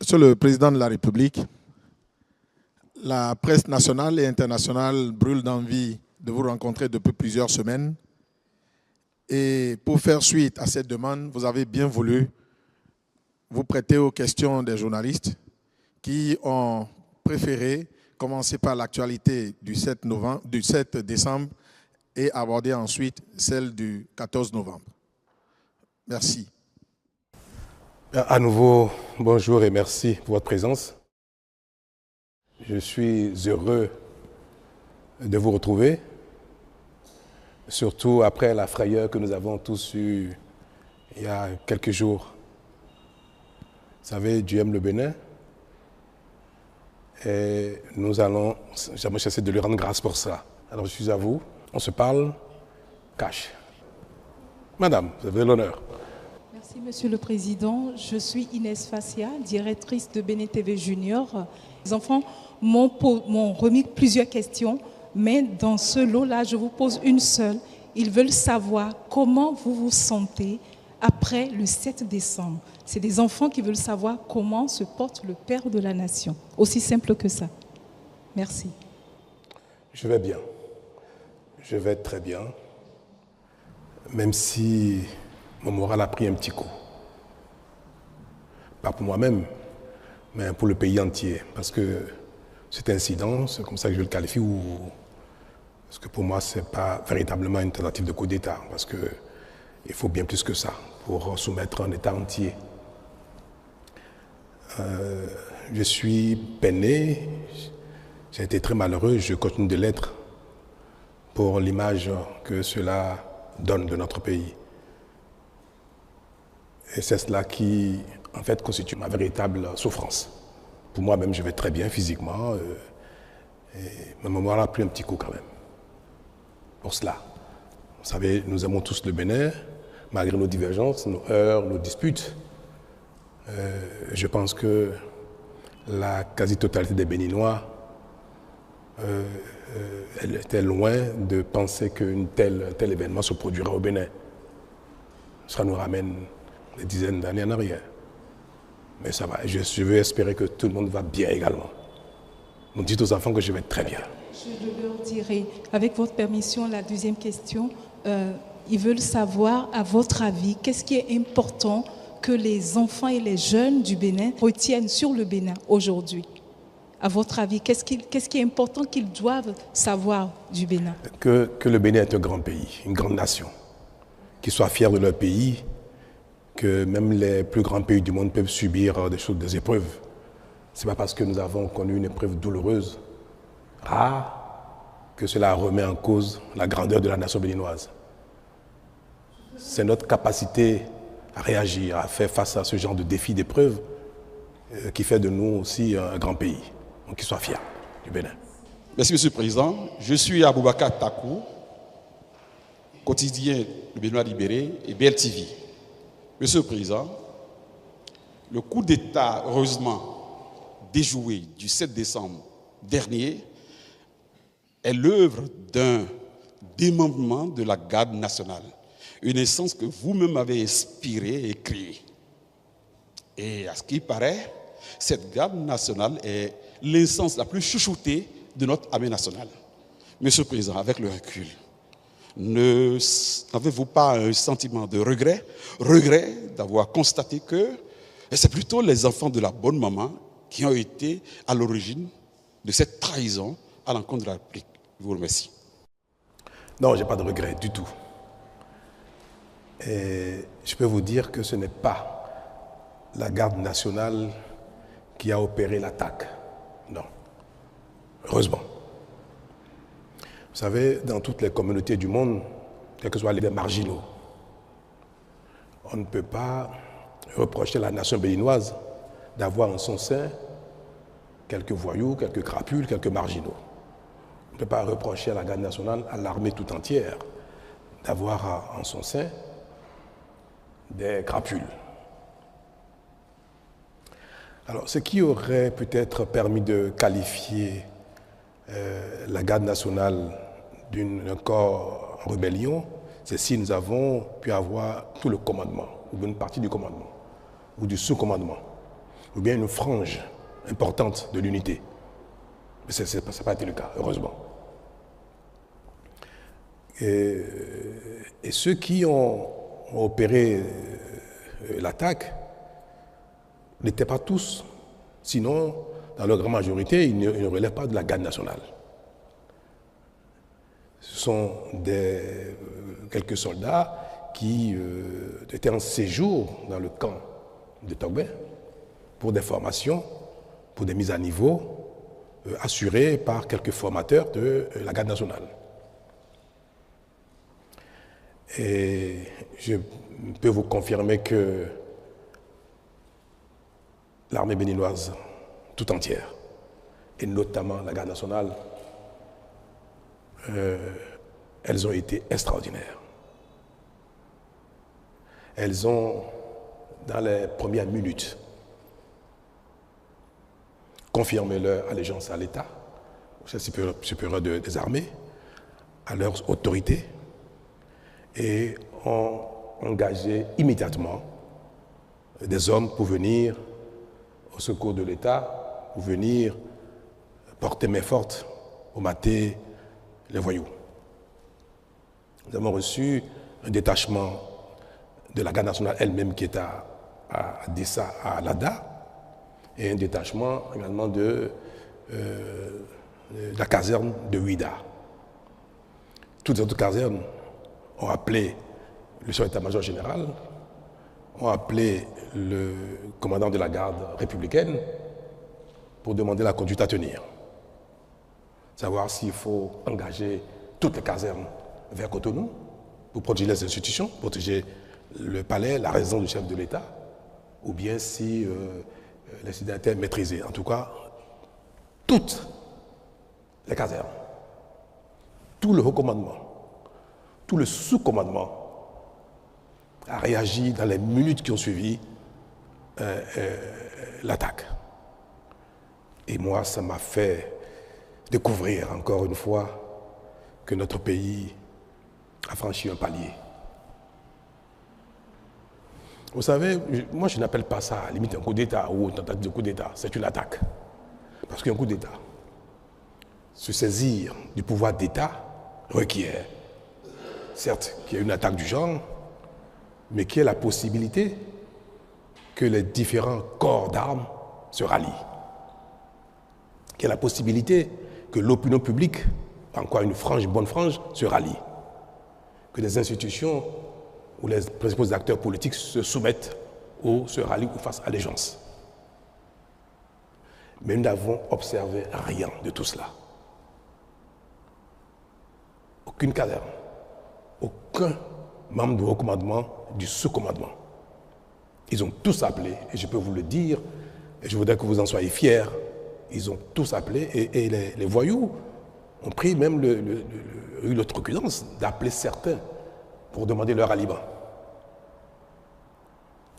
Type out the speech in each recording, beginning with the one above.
Monsieur le Président de la République, la presse nationale et internationale brûle d'envie de vous rencontrer depuis plusieurs semaines. Et pour faire suite à cette demande, vous avez bien voulu vous prêter aux questions des journalistes qui ont préféré commencer par l'actualité du 7 décembre et aborder ensuite celle du 14 novembre. Merci. À nouveau, bonjour et merci pour votre présence. Je suis heureux de vous retrouver, surtout après la frayeur que nous avons tous eue il y a quelques jours. Vous savez, Dieu aime le Bénin et nous allons jamais cesser de lui rendre grâce pour ça. Alors je suis à vous, on se parle cash. Madame, vous avez l'honneur. Merci Monsieur le Président. Je suis Inès Fassia, directrice de Bénin TV Junior. Les enfants m'ont remis plusieurs questions, mais dans ce lot-là, je vous pose une seule. Ils veulent savoir comment vous vous sentez après le 7 décembre. C'est des enfants qui veulent savoir comment se porte le Père de la Nation. Aussi simple que ça. Merci. Je vais bien. Je vais très bien. Même si mon moral a pris un petit coup. Pas pour moi-même, mais pour le pays entier. Parce que cet incident, c'est comme ça que je le qualifie, parce que pour moi, ce n'est pas véritablement une tentative de coup d'État. Parce qu'il faut bien plus que ça pour soumettre un État entier. Je suis peiné, j'ai été très malheureux, je continue de l'être pour l'image que cela donne de notre pays. Et c'est cela qui, en fait, constitue ma véritable souffrance. Pour moi-même, je vais très bien physiquement, mais mon moral a pris un petit coup quand même. Pour cela. Vous savez, nous aimons tous le Bénin, malgré nos divergences, nos heurts, nos disputes. Je pense que la quasi-totalité des Béninois elle était loin de penser qu'un tel événement se produira au Bénin. Ça nous ramène des dizaines d'années en arrière. Mais ça va, je veux espérer que tout le monde va bien également. Nous dites aux enfants que je vais très bien. Je leur dirai, avec votre permission, la deuxième question. Ils veulent savoir, à votre avis, qu'est-ce qui est important que les enfants et les jeunes du Bénin retiennent sur le Bénin aujourd'hui? À votre avis, qu'est-ce qui est important qu'ils doivent savoir du Bénin? Que le Bénin est un grand pays, une grande nation. Qu'ils soient fiers de leur pays, que même les plus grands pays du monde peuvent subir des épreuves. Ce n'est pas parce que nous avons connu une épreuve douloureuse, rare, que cela remet en cause la grandeur de la nation béninoise. C'est notre capacité à réagir, à faire face à ce genre de défis, d'épreuves, qui fait de nous aussi un grand pays. Donc qu'ils soient fiers du Bénin. Merci Monsieur le Président. Je suis Aboubakar Takou, quotidien Le Béninois libéré et BLTV. Monsieur le Président, le coup d'État, heureusement déjoué du 7 décembre dernier, est l'œuvre d'un démembrement de la garde nationale. Une essence que vous-même avez inspirée et créée. Et à ce qui paraît, cette garde nationale est l'essence la plus chouchoutée de notre armée nationale. Monsieur le Président, avec le recul, n'avez-vous pas un sentiment de regret d'avoir constaté que c'est plutôt les enfants de la bonne maman qui ont été à l'origine de cette trahison à l'encontre de la République? Je vous remercie. Non, je n'ai pas de regret du tout. Et je peux vous dire que ce n'est pas la garde nationale qui a opéré l'attaque. Non. Heureusement. Vous savez, dans toutes les communautés du monde, quels que soient les marginaux, on ne peut pas reprocher à la nation béninoise d'avoir en son sein quelques voyous, quelques crapules, quelques marginaux. On ne peut pas reprocher à la garde nationale, à l'armée tout entière, d'avoir en son sein des crapules. Alors, ce qui aurait peut-être permis de qualifier la garde nationale d'un corps en rébellion, c'est si nous avons pu avoir tout le commandement, ou une partie du commandement, ou du sous-commandement. ou bien une frange importante de l'unité. Mais ça n'a pas été le cas, heureusement. Et ceux qui ont opéré l'attaque n'étaient pas tous, sinon, dans leur grande majorité, ils ne relèvent pas de la garde nationale. Ce sont quelques soldats qui étaient en séjour dans le camp de Togbe pour des formations, pour des mises à niveau assurées par quelques formateurs de la garde nationale. Et je peux vous confirmer que l'armée béninoise tout entière, et notamment la garde nationale, elles ont été extraordinaires. Elles ont, dans les premières minutes, confirmé leur allégeance à l'État, au chef supérieur des armées, à leurs autorités, et ont engagé immédiatement des hommes pour venir au secours de l'État, pour venir porter main forte au mater les voyous. Nous avons reçu un détachement de la garde nationale elle-même qui est à Dessa, à Lada, et un détachement également de la caserne de Ouida. Toutes les autres casernes ont appelé le chef d'état-major général, ont appelé le commandant de la garde républicaine pour demander la conduite à tenir. Savoir s'il faut engager toutes les casernes vers Cotonou pour protéger les institutions, protéger le palais, la résidence du chef de l'État, ou bien si l'incident était maîtrisé. En tout cas, toutes les casernes, tout le haut commandement, tout le sous-commandement a réagi dans les minutes qui ont suivi l'attaque. Et moi, ça m'a fait découvrir encore une fois que notre pays a franchi un palier. Vous savez, moi je n'appelle pas ça à la limite un coup d'État ou une tentative de coup d'État, c'est une attaque. Parce qu'un coup d'État, se saisir du pouvoir d'État requiert, certes, qu'il y ait une attaque du genre, mais qu'il y ait la possibilité que les différents corps d'armes se rallient. Qu'il y ait la possibilité que l'opinion publique, encore une bonne frange, se rallie. Que les institutions ou les principaux acteurs politiques se soumettent ou se rallient ou fassent allégeance. Mais nous n'avons observé rien de tout cela. Aucune caserne, aucun membre du haut commandement, du sous-commandement. Ils ont tous appelé, et je peux vous le dire, et je voudrais que vous en soyez fiers, ils ont tous appelé, et les voyous ont pris même l'outrecuidance d'appeler certains pour demander leur ralliement.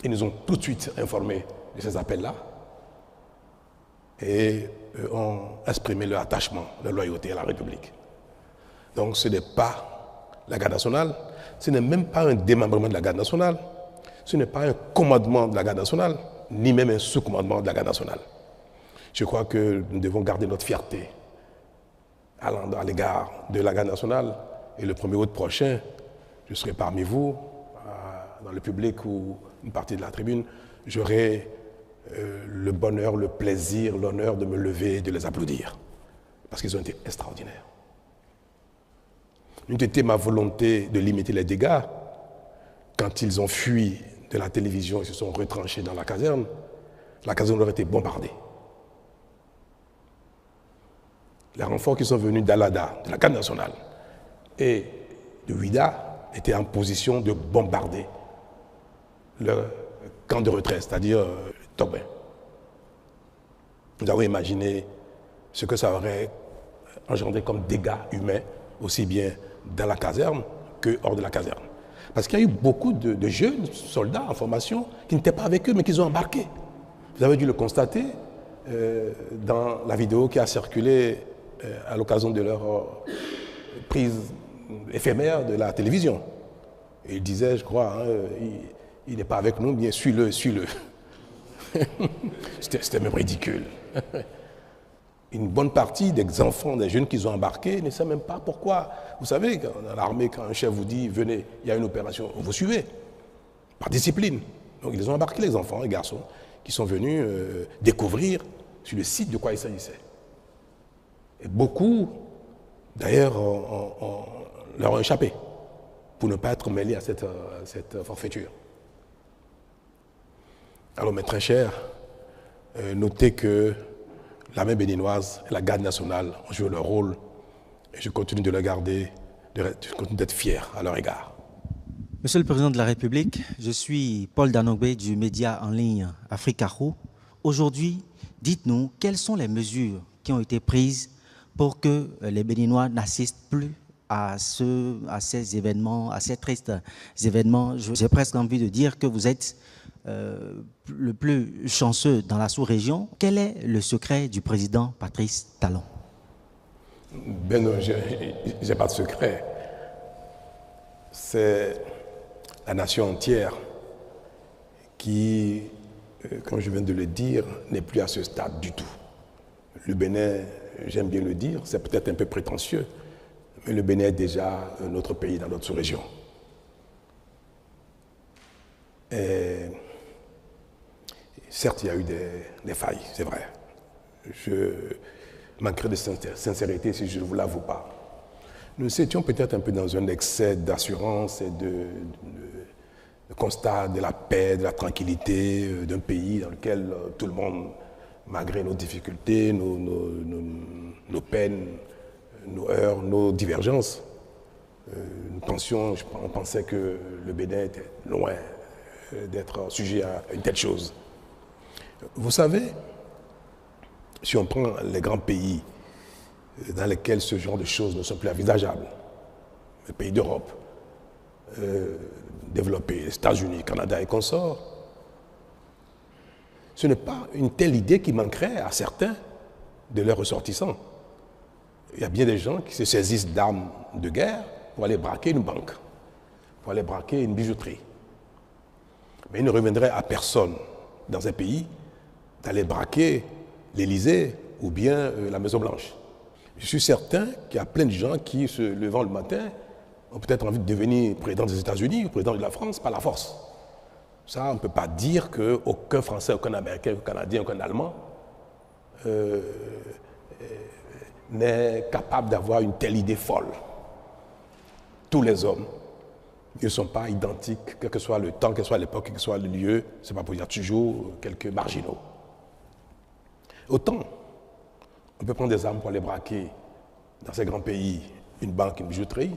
Ils nous ont tout de suite informés de ces appels-là et ont exprimé leur attachement, leur loyauté à la République. Donc ce n'est pas la garde nationale, ce n'est même pas un démembrement de la garde nationale, ce n'est pas un commandement de la garde nationale, ni même un sous-commandement de la garde nationale. Je crois que nous devons garder notre fierté à l'égard de la garde nationale. Et le 1er août prochain, je serai parmi vous, dans le public ou une partie de la tribune, j'aurai le bonheur, le plaisir, l'honneur de me lever et de les applaudir. Parce qu'ils ont été extraordinaires. N'eût été ma volonté de limiter les dégâts quand ils ont fui de la télévision et se sont retranchés dans la caserne aurait été bombardée. Les renforts qui sont venus d'Alada, de la garde nationale, et de Ouida étaient en position de bombarder le camp de retraite, c'est-à-dire Togbe. Nous avons imaginé ce que ça aurait engendré comme dégâts humains, aussi bien dans la caserne que hors de la caserne. Parce qu'il y a eu beaucoup de jeunes soldats en formation qui n'étaient pas avec eux, mais qui ont embarqué. Vous avez dû le constater dans la vidéo qui a circulé à l'occasion de leur prise éphémère de la télévision. Et il disait, je crois, il n'est pas avec nous, bien suis-le, suis-le. C'était même ridicule. Une bonne partie des enfants, des jeunes qu'ils ont embarqués ne savent même pas pourquoi. Vous savez, dans l'armée, quand un chef vous dit « venez, il y a une opération », vous suivez, par discipline. Donc ils ont embarqué les enfants, les garçons, qui sont venus découvrir sur le site de quoi il s'agissait. Et beaucoup, d'ailleurs, leur ont échappé pour ne pas être mêlés à cette forfaiture. Alors mes très chers, notez que l'armée béninoise et la garde nationale ont joué leur rôle et je continue de le garder, je continue d'être fier à leur égard. Monsieur le Président de la République, je suis Paul Danogbe du média en ligne Africaro. Aujourd'hui, dites-nous quelles sont les mesures qui ont été prises pour que les Béninois n'assistent plus à ces événements, à ces tristes événements. J'ai presque envie de dire que vous êtes le plus chanceux dans la sous-région. Quel est le secret du président Patrice Talon? Ben non, je n'ai pas de secret. C'est la nation entière qui, comme je viens de le dire, n'est plus à ce stade du tout. Le Bénin, j'aime bien le dire, c'est peut-être un peu prétentieux, mais le Bénin est déjà notre pays dans notre sous-région. Et certes, il y a eu des failles, c'est vrai. Je manquerais de sincérité si je ne vous l'avoue pas. Nous étions peut-être un peu dans un excès d'assurance et de constat de la paix, de la tranquillité d'un pays dans lequel tout le monde, malgré nos difficultés, nos peines, nos heurts, nos divergences, on pensait que le Bénin était loin d'être sujet à une telle chose. Vous savez, si on prend les grands pays dans lesquels ce genre de choses ne sont plus envisageables, les pays d'Europe, développés, les États-Unis, Canada et consorts, ce n'est pas une telle idée qui manquerait à certains de leurs ressortissants. Il y a bien des gens qui se saisissent d'armes de guerre pour aller braquer une banque, pour aller braquer une bijouterie. Mais il ne reviendrait à personne dans un pays d'aller braquer l'Élysée ou bien la Maison-Blanche. Je suis certain qu'il y a plein de gens qui, se levant le matin, ont peut-être envie de devenir président des États-Unis ou président de la France par la force. Ça, on ne peut pas dire qu'aucun Français, aucun Américain, aucun Canadien, aucun Allemand n'est capable d'avoir une telle idée folle. Tous les hommes ne sont pas identiques, quel que soit le temps, quelle que soit l'époque, quel que soit le lieu. Ce n'est pas pour dire toujours quelques marginaux. Autant, on peut prendre des armes pour aller braquer dans ces grands pays une banque, une bijouterie.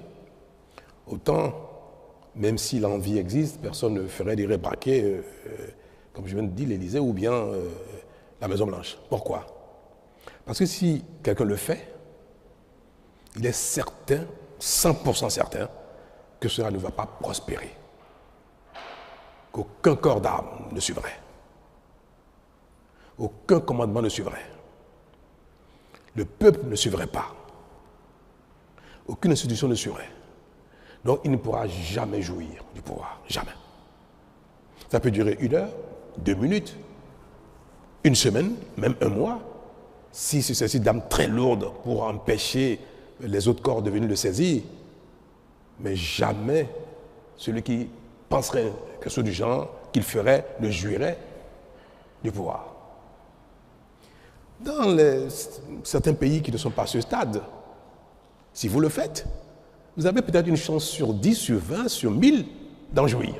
Autant, même si l'envie existe, personne ne ferait des braquer, comme je viens de dire, l'Élysée ou bien la Maison-Blanche. Pourquoi? Parce que si quelqu'un le fait, il est certain, 100% certain, que cela ne va pas prospérer. Qu'aucun corps d'armes ne suivrait. Aucun commandement ne suivrait. Le peuple ne suivrait pas. Aucune institution ne suivrait. Donc il ne pourra jamais jouir du pouvoir. Jamais. Ça peut durer 1 heure, 2 minutes, 1 semaine, même 1 mois. Si c'est ceci d'armes très lourdes pour empêcher les autres corps de venir le saisir. Mais jamais celui qui penserait quelque chose du genre, qu'il ferait, ne jouirait du pouvoir. Dans certains pays qui ne sont pas à ce stade, si vous le faites, vous avez peut-être une chance sur 10, sur 20, sur 1000 d'en jouir.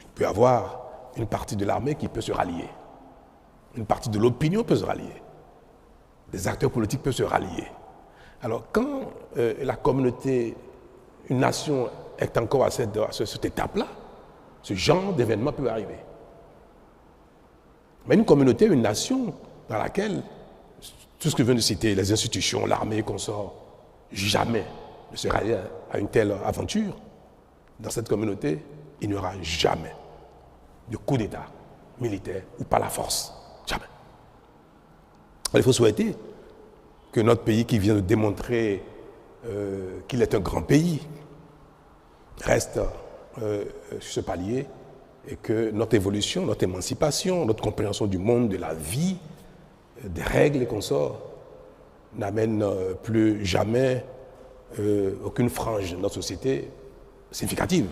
Il peut y avoir une partie de l'armée qui peut se rallier. Une partie de l'opinion peut se rallier. Des acteurs politiques peuvent se rallier. Alors quand la communauté, une nation est encore à cette étape-là, ce genre d'événement peut arriver. Mais une communauté, une nation dans laquelle tout ce que je viens de citer, les institutions, l'armée, consorts, jamais ne se rallient à une telle aventure, dans cette communauté, il n'y aura jamais de coup d'État militaire ou par la force. Jamais. Alors, il faut souhaiter que notre pays qui vient de démontrer qu'il est un grand pays reste sur ce palier et que notre évolution, notre émancipation, notre compréhension du monde, de la vie, des règles et consorts n'amène plus jamais aucune frange de notre société significative.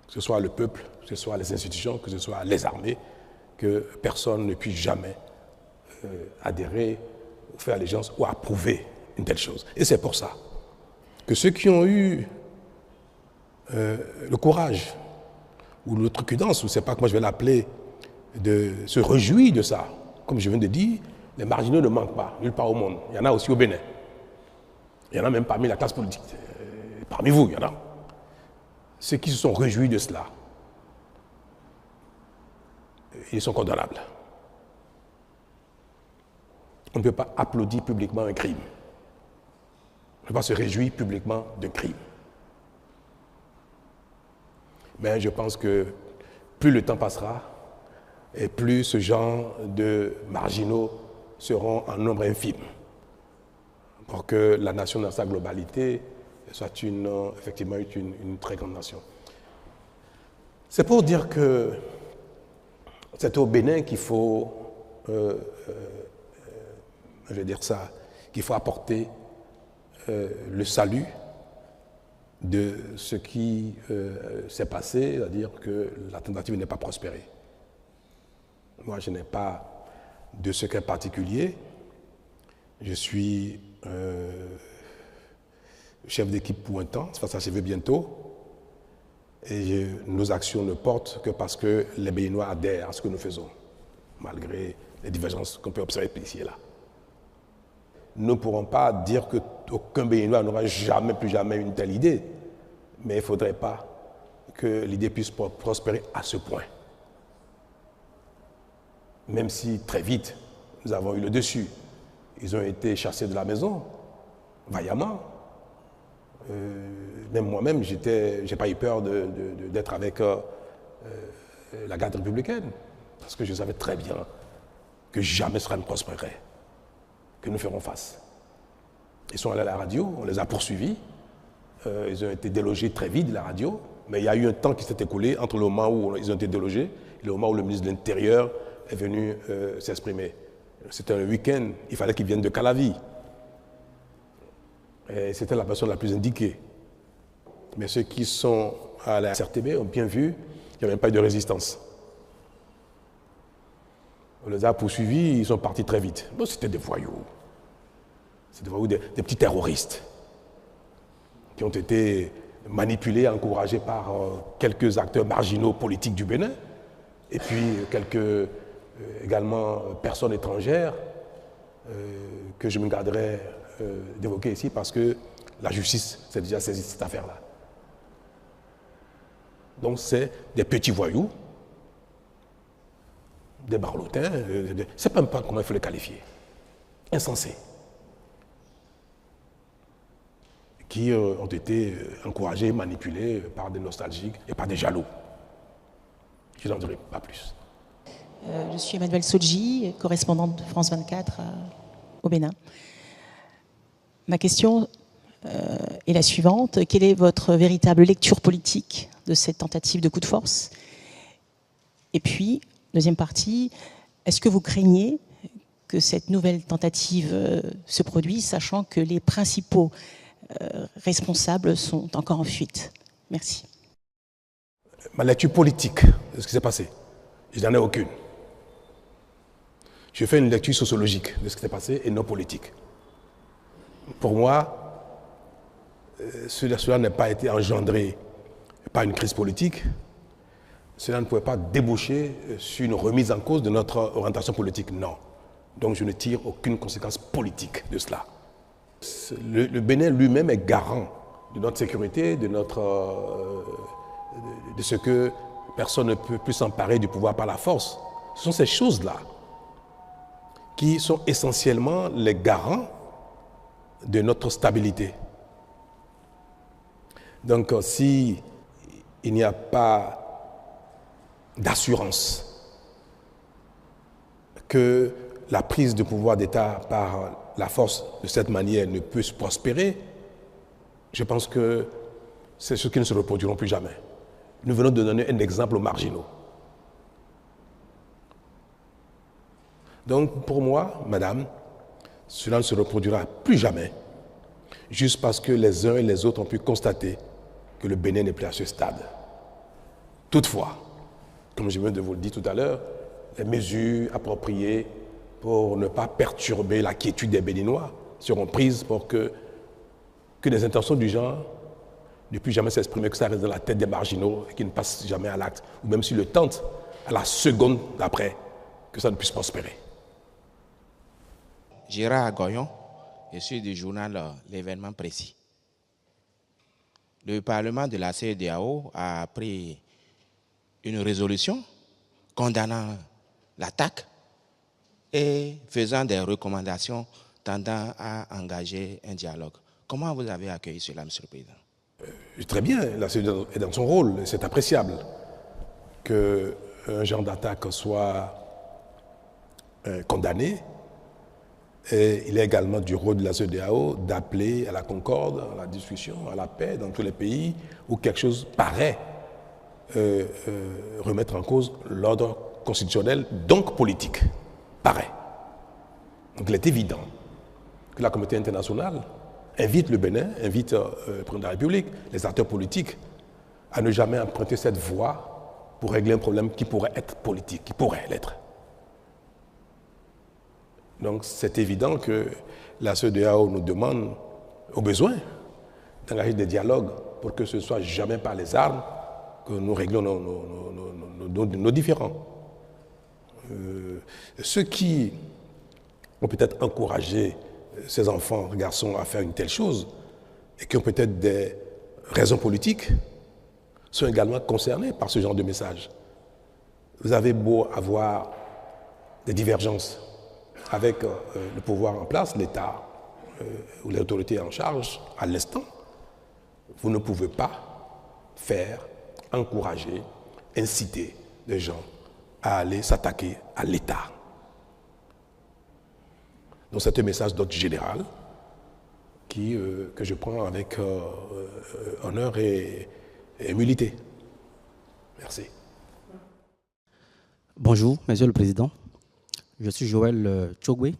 Que ce soit le peuple, que ce soit les institutions, que ce soit les armées, que personne ne puisse jamais adhérer, ou faire allégeance ou approuver une telle chose. Et c'est pour ça que ceux qui ont eu le courage ou l'outrecuidance, ou je ne sais pas comment je vais l'appeler, de se réjouir de ça, comme je viens de dire, les marginaux ne manquent pas, nulle part au monde. Il y en a aussi au Bénin. Il y en a même parmi la classe politique. Parmi vous, il y en a. Ceux qui se sont réjouis de cela, ils sont condamnables. On ne peut pas applaudir publiquement un crime. On ne peut pas se réjouir publiquement d'un crime. Mais je pense que plus le temps passera, et plus ce genre de marginaux seront en nombre infime, pour que la nation dans sa globalité soit effectivement une très grande nation. C'est pour dire que c'est au Bénin qu'il faut, je vais dire ça, qu'il faut apporter le salut de ce qui s'est passé, c'est-à-dire que la tentative n'est pas prospérée. Moi, je n'ai pas de secret particulier. Je suis chef d'équipe pour un temps, ça va s'achever bientôt. Et nos actions ne portent que parce que les Béninois adhèrent à ce que nous faisons, malgré les divergences qu'on peut observer ici et là. Nous ne pourrons pas dire qu'aucun Béninois n'aura jamais, plus jamais une telle idée, mais il ne faudrait pas que l'idée puisse prospérer à ce point. Même si très vite, nous avons eu le dessus. Ils ont été chassés de la maison, vaillamment. Même moi-même, je n'ai pas eu peur d'être avec la garde républicaine, parce que je savais très bien que jamais cela ne prospérerait, que nous ferons face. Ils sont allés à la radio, on les a poursuivis, ils ont été délogés très vite de la radio, mais il y a eu un temps qui s'est écoulé entre le moment où ils ont été délogés et le moment où le ministre de l'Intérieur est venu s'exprimer. C'était un week-end, il fallait qu'ils viennent de Calavi. Et c'était la personne la plus indiquée. Mais ceux qui sont à la CRTB ont bien vu qu'il n'y avait pas eu de résistance. On les a poursuivis, ils sont partis très vite. Bon, c'était des voyous. C'était des voyous, des petits terroristes qui ont été manipulés, encouragés par quelques acteurs marginaux politiques du Bénin et puis quelques également personnes étrangères que je me garderai d'évoquer ici parce que la justice s'est déjà saisie de cette affaire-là. Donc c'est des petits voyous, des barlotins, je ne sais même pas comment il faut les qualifier, insensés, qui ont été encouragés, manipulés par des nostalgiques et par des jaloux. Je n'en dirai pas plus. Je suis Emmanuelle Sodji, correspondante de France 24 au Bénin. Ma question est la suivante. Quelle est votre véritable lecture politique de cette tentative de coup de force? Et puis, deuxième partie, est-ce que vous craignez que cette nouvelle tentative se produise, sachant que les principaux responsables sont encore en fuite? Merci. Ma lecture politique de ce qui s'est passé, je n'en ai aucune. Je fais une lecture sociologique de ce qui s'est passé et non politique. Pour moi, cela n'a pas été engendré par une crise politique. Cela ne pouvait pas déboucher sur une remise en cause de notre orientation politique. Non. Donc je ne tire aucune conséquence politique de cela. Le Bénin lui-même est garant de notre sécurité, de ce que personne ne peut plus s'emparer du pouvoir par la force. Ce sont ces choses-là qui sont essentiellement les garants de notre stabilité. Donc, si il n'y a pas d'assurance que la prise de pouvoir d'État par la force de cette manière ne peut se prospérer, je pense que c'est ce qui ne se reproduiront plus jamais. nous venons de donner un exemple aux marginaux. Donc, pour moi, madame, cela ne se reproduira plus jamais, juste parce que les uns et les autres ont pu constater que le Bénin n'est plus à ce stade. Toutefois, comme je viens de vous le dire tout à l'heure, les mesures appropriées pour ne pas perturber la quiétude des Béninois seront prises pour que des intentions du genre ne puissent jamais s'exprimer, que ça reste dans la tête des marginaux et qu'ils ne passent jamais à l'acte, ou même s'ils le tentent, à la seconde d'après, que ça ne puisse prospérer. Gérard Goyon, je suis du journal L'événement précis. Le Parlement de la CEDEAO a pris une résolution condamnant l'attaque et faisant des recommandations tendant à engager un dialogue. Comment vous avez accueilli cela, M. le Président? Très bien, la CEDEAO est dans son rôle, c'est appréciable qu'un genre d'attaque soit condamné. Et il est également du rôle de la CEDEAO d'appeler à la concorde, à la discussion, à la paix dans tous les pays où quelque chose paraît remettre en cause l'ordre constitutionnel, donc politique. Paraît. Donc il est évident que la communauté internationale invite le Bénin, invite le président de la République, les acteurs politiques, à ne jamais emprunter cette voie pour régler un problème qui pourrait être politique, qui pourrait l'être. Donc c'est évident que la CEDEAO nous demande, au besoin, d'engager des dialogues pour que ce ne soit jamais par les armes que nous réglons nos différends. Ceux qui ont peut-être encouragé ces enfants, garçons, à faire une telle chose, et qui ont peut-être des raisons politiques, sont également concernés par ce genre de message. Vous avez beau avoir des divergences avec le pouvoir en place, l'État ou les autorités en charge, à l'instant, vous ne pouvez pas faire, encourager, inciter les gens à aller s'attaquer à l'État. Donc c'est un message d'ordre général que je prends avec honneur et humilité. Merci. Bonjour, Monsieur le Président. Je suis Joël Tchogwe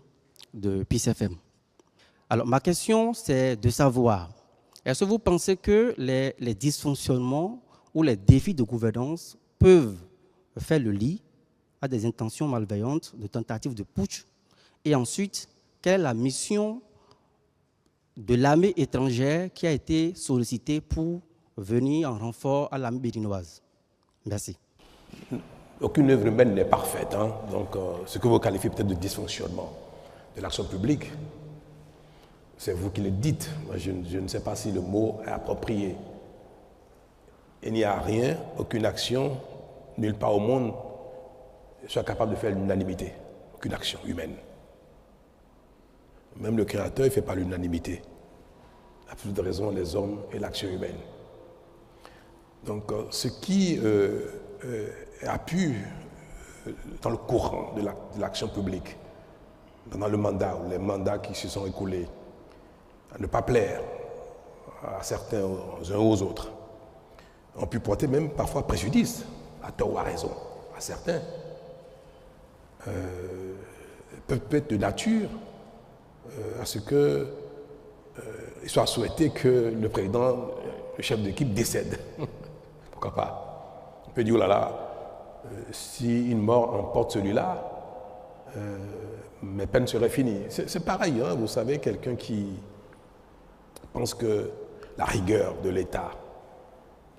de Peace FM. Alors, ma question, c'est de savoir, est-ce que vous pensez que les dysfonctionnements ou les défis de gouvernance peuvent faire le lit à des intentions malveillantes, de tentatives de putsch? Et ensuite, quelle est la mission de l'armée étrangère qui a été sollicitée pour venir en renfort à l'armée béninoise? Merci. Aucune œuvre humaine n'est parfaite. Hein? Donc, ce que vous qualifiez peut-être de dysfonctionnement de l'action publique, c'est vous qui le dites. Moi, je ne sais pas si le mot est approprié. Il n'y a rien, aucune action, nulle part au monde, soit capable de faire l'unanimité. Aucune action humaine. Même le Créateur ne fait pas l'unanimité. À plus de raison, les hommes et l'action humaine. Donc, ce qui a pu, dans le courant de l'action publique, pendant le mandat ou les mandats qui se sont écoulés, à ne pas plaire à certains, aux uns aux autres, ont pu porter même parfois préjudice, à tort ou à raison, à certains, peuvent être de nature à ce qu'il soit souhaité que le président, le chef d'équipe décède. Pourquoi pas? On peut dire, oh là là, si une mort emporte celui-là, mes peines seraient finies. C'est pareil, hein, vous savez, quelqu'un qui pense que la rigueur de l'État,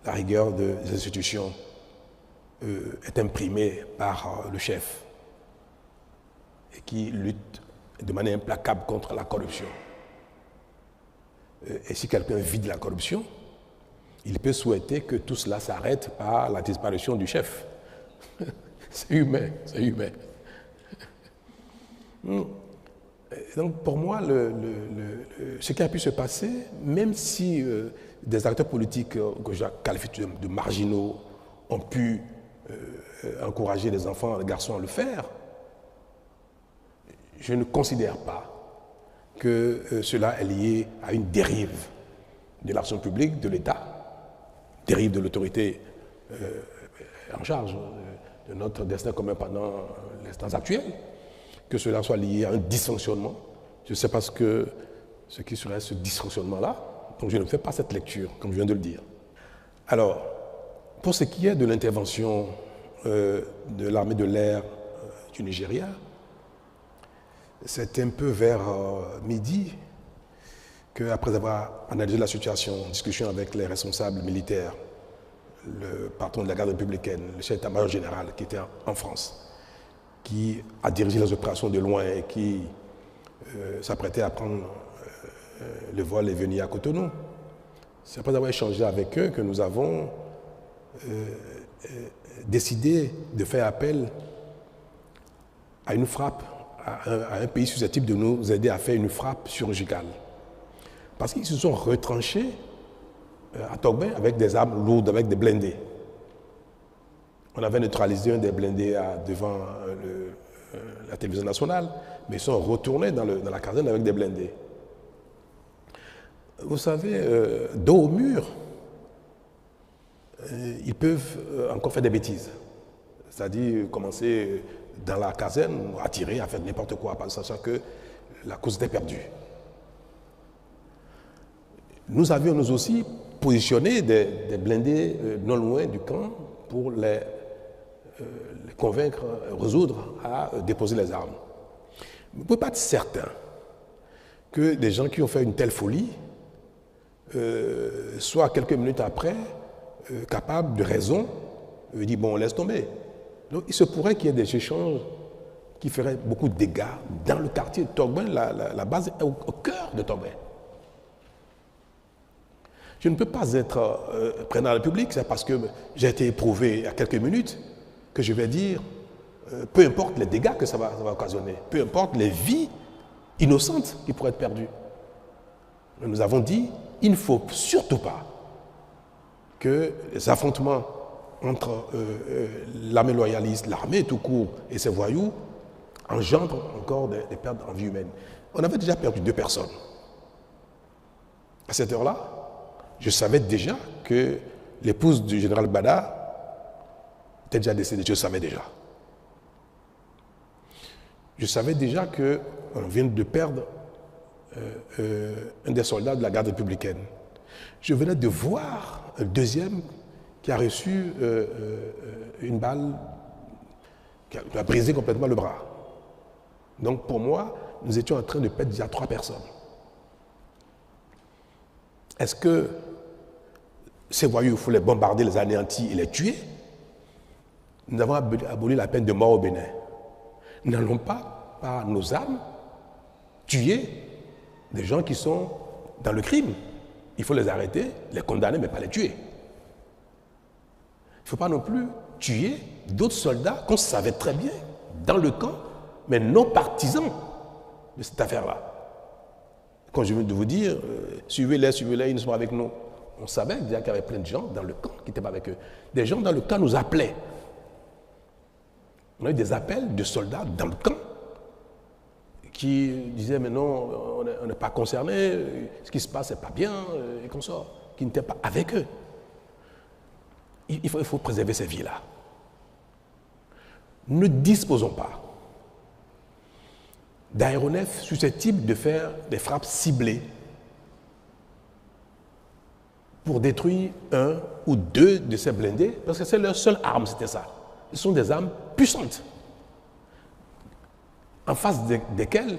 la rigueur des institutions est imprimée par le chef et qui lutte de manière implacable contre la corruption. Et si quelqu'un vide la corruption, il peut souhaiter que tout cela s'arrête par la disparition du chef. C'est humain, c'est humain. Donc pour moi, ce qui a pu se passer, même si des acteurs politiques que je qualifie de marginaux ont pu encourager les enfants, les garçons à le faire, je ne considère pas que cela est lié à une dérive de l'action publique, de l'État, dérive de l'autorité en charge de notre destin commun pendant les temps actuels, que cela soit lié à un dysfonctionnement. Je ne sais pas ce qui serait ce dysfonctionnement-là, donc je ne fais pas cette lecture, comme je viens de le dire. Alors, pour ce qui est de l'intervention de l'armée de l'air du Nigeria, c'est un peu vers midi qu'après avoir analysé la situation, en discussion avec les responsables militaires, le patron de la garde républicaine, le chef d'état-major général qui était en France, qui a dirigé les opérations de loin et qui s'apprêtait à prendre le vol et venir à Cotonou. C'est après avoir échangé avec eux que nous avons décidé de faire appel à une frappe, à un pays susceptible de nous aider à faire une frappe chirurgicale. Parce qu'ils se sont retranchés à Togbe avec des armes lourdes, avec des blindés. On avait neutralisé un des blindés devant la télévision nationale, mais ils sont retournés dans la caserne avec des blindés. Vous savez, dos au mur, ils peuvent encore faire des bêtises. C'est-à-dire commencer dans la caserne à tirer, à faire n'importe quoi, sachant que la cause était perdue. Nous avions nous aussi positionné des blindés non loin du camp pour les convaincre, résoudre à déposer les armes. Vous ne pouvez pas être certain que des gens qui ont fait une telle folie soient quelques minutes après capables de raison, dire bon, laisse tomber. Donc il se pourrait qu'il y ait des échanges qui feraient beaucoup de dégâts dans le quartier de Togbe. La base est au cœur de Togbe. Je ne peux pas être président de la République, c'est parce que j'ai été éprouvé à quelques minutes que je vais dire, peu importe les dégâts que ça va occasionner, peu importe les vies innocentes qui pourraient être perdues. Nous avons dit, il ne faut surtout pas que les affrontements entre l'armée loyaliste, l'armée tout court et ses voyous engendrent encore des pertes en vie humaine. On avait déjà perdu 2 personnes. À cette heure-là, je savais déjà que l'épouse du général Bada était déjà décédée. Je le savais déjà. Je savais déjà qu'on vient de perdre un des soldats de la garde républicaine. Je venais de voir un deuxième qui a reçu une balle qui a brisé complètement le bras. Donc pour moi, nous étions en train de perdre déjà 3 personnes. Est-ce que ces voyous, il faut les bombarder, les anéantir et les tuer? Nous avons aboli la peine de mort au Bénin. Nous n'allons pas, par nos armes, tuer des gens qui sont dans le crime. Il faut les arrêter, les condamner, mais pas les tuer. Il ne faut pas non plus tuer d'autres soldats qu'on savait très bien dans le camp, mais non partisans de cette affaire-là. Quand je viens de vous dire, suivez-les, ils ne sont pas avec nous. On savait déjà qu'il y avait plein de gens dans le camp qui n'étaient pas avec eux. Des gens dans le camp nous appelaient. On a eu des appels de soldats dans le camp qui disaient, mais non, on n'est pas concernés, ce qui se passe, c'est pas bien, et comme ça, qui n'étaient pas avec eux. Il faut préserver ces vies-là. Ne disposons pas d'aéronefs susceptibles de faire des frappes ciblées pour détruire 1 ou 2 de ces blindés, parce que c'est leur seule arme, c'était ça. Ce sont des armes puissantes, en face desquelles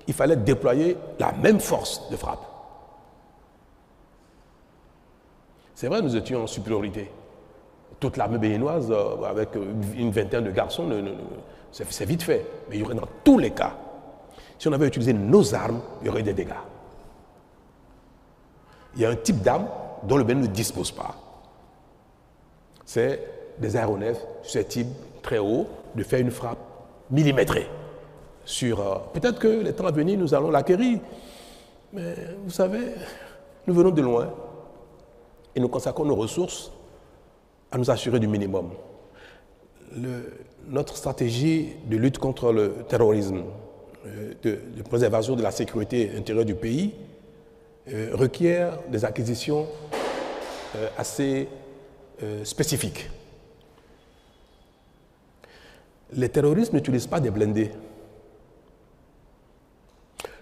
il fallait déployer la même force de frappe. C'est vrai, nous étions en supériorité. Toute l'armée béninoise, avec une vingtaine de garçons, c'est vite fait. Mais il y aurait dans tous les cas, si on avait utilisé nos armes, il y aurait des dégâts. Il y a un type d'arme dont le Bénin ne dispose pas. C'est des aéronefs susceptibles, très haut, de faire une frappe millimétrée. Peut-être que les temps à venir, nous allons l'acquérir. Mais vous savez, nous venons de loin. Et nous consacrons nos ressources à nous assurer du minimum. Notre stratégie de lutte contre le terrorisme, de préservation de la sécurité intérieure du pays, requiert des acquisitions assez spécifique. Les terroristes n'utilisent pas des blindés.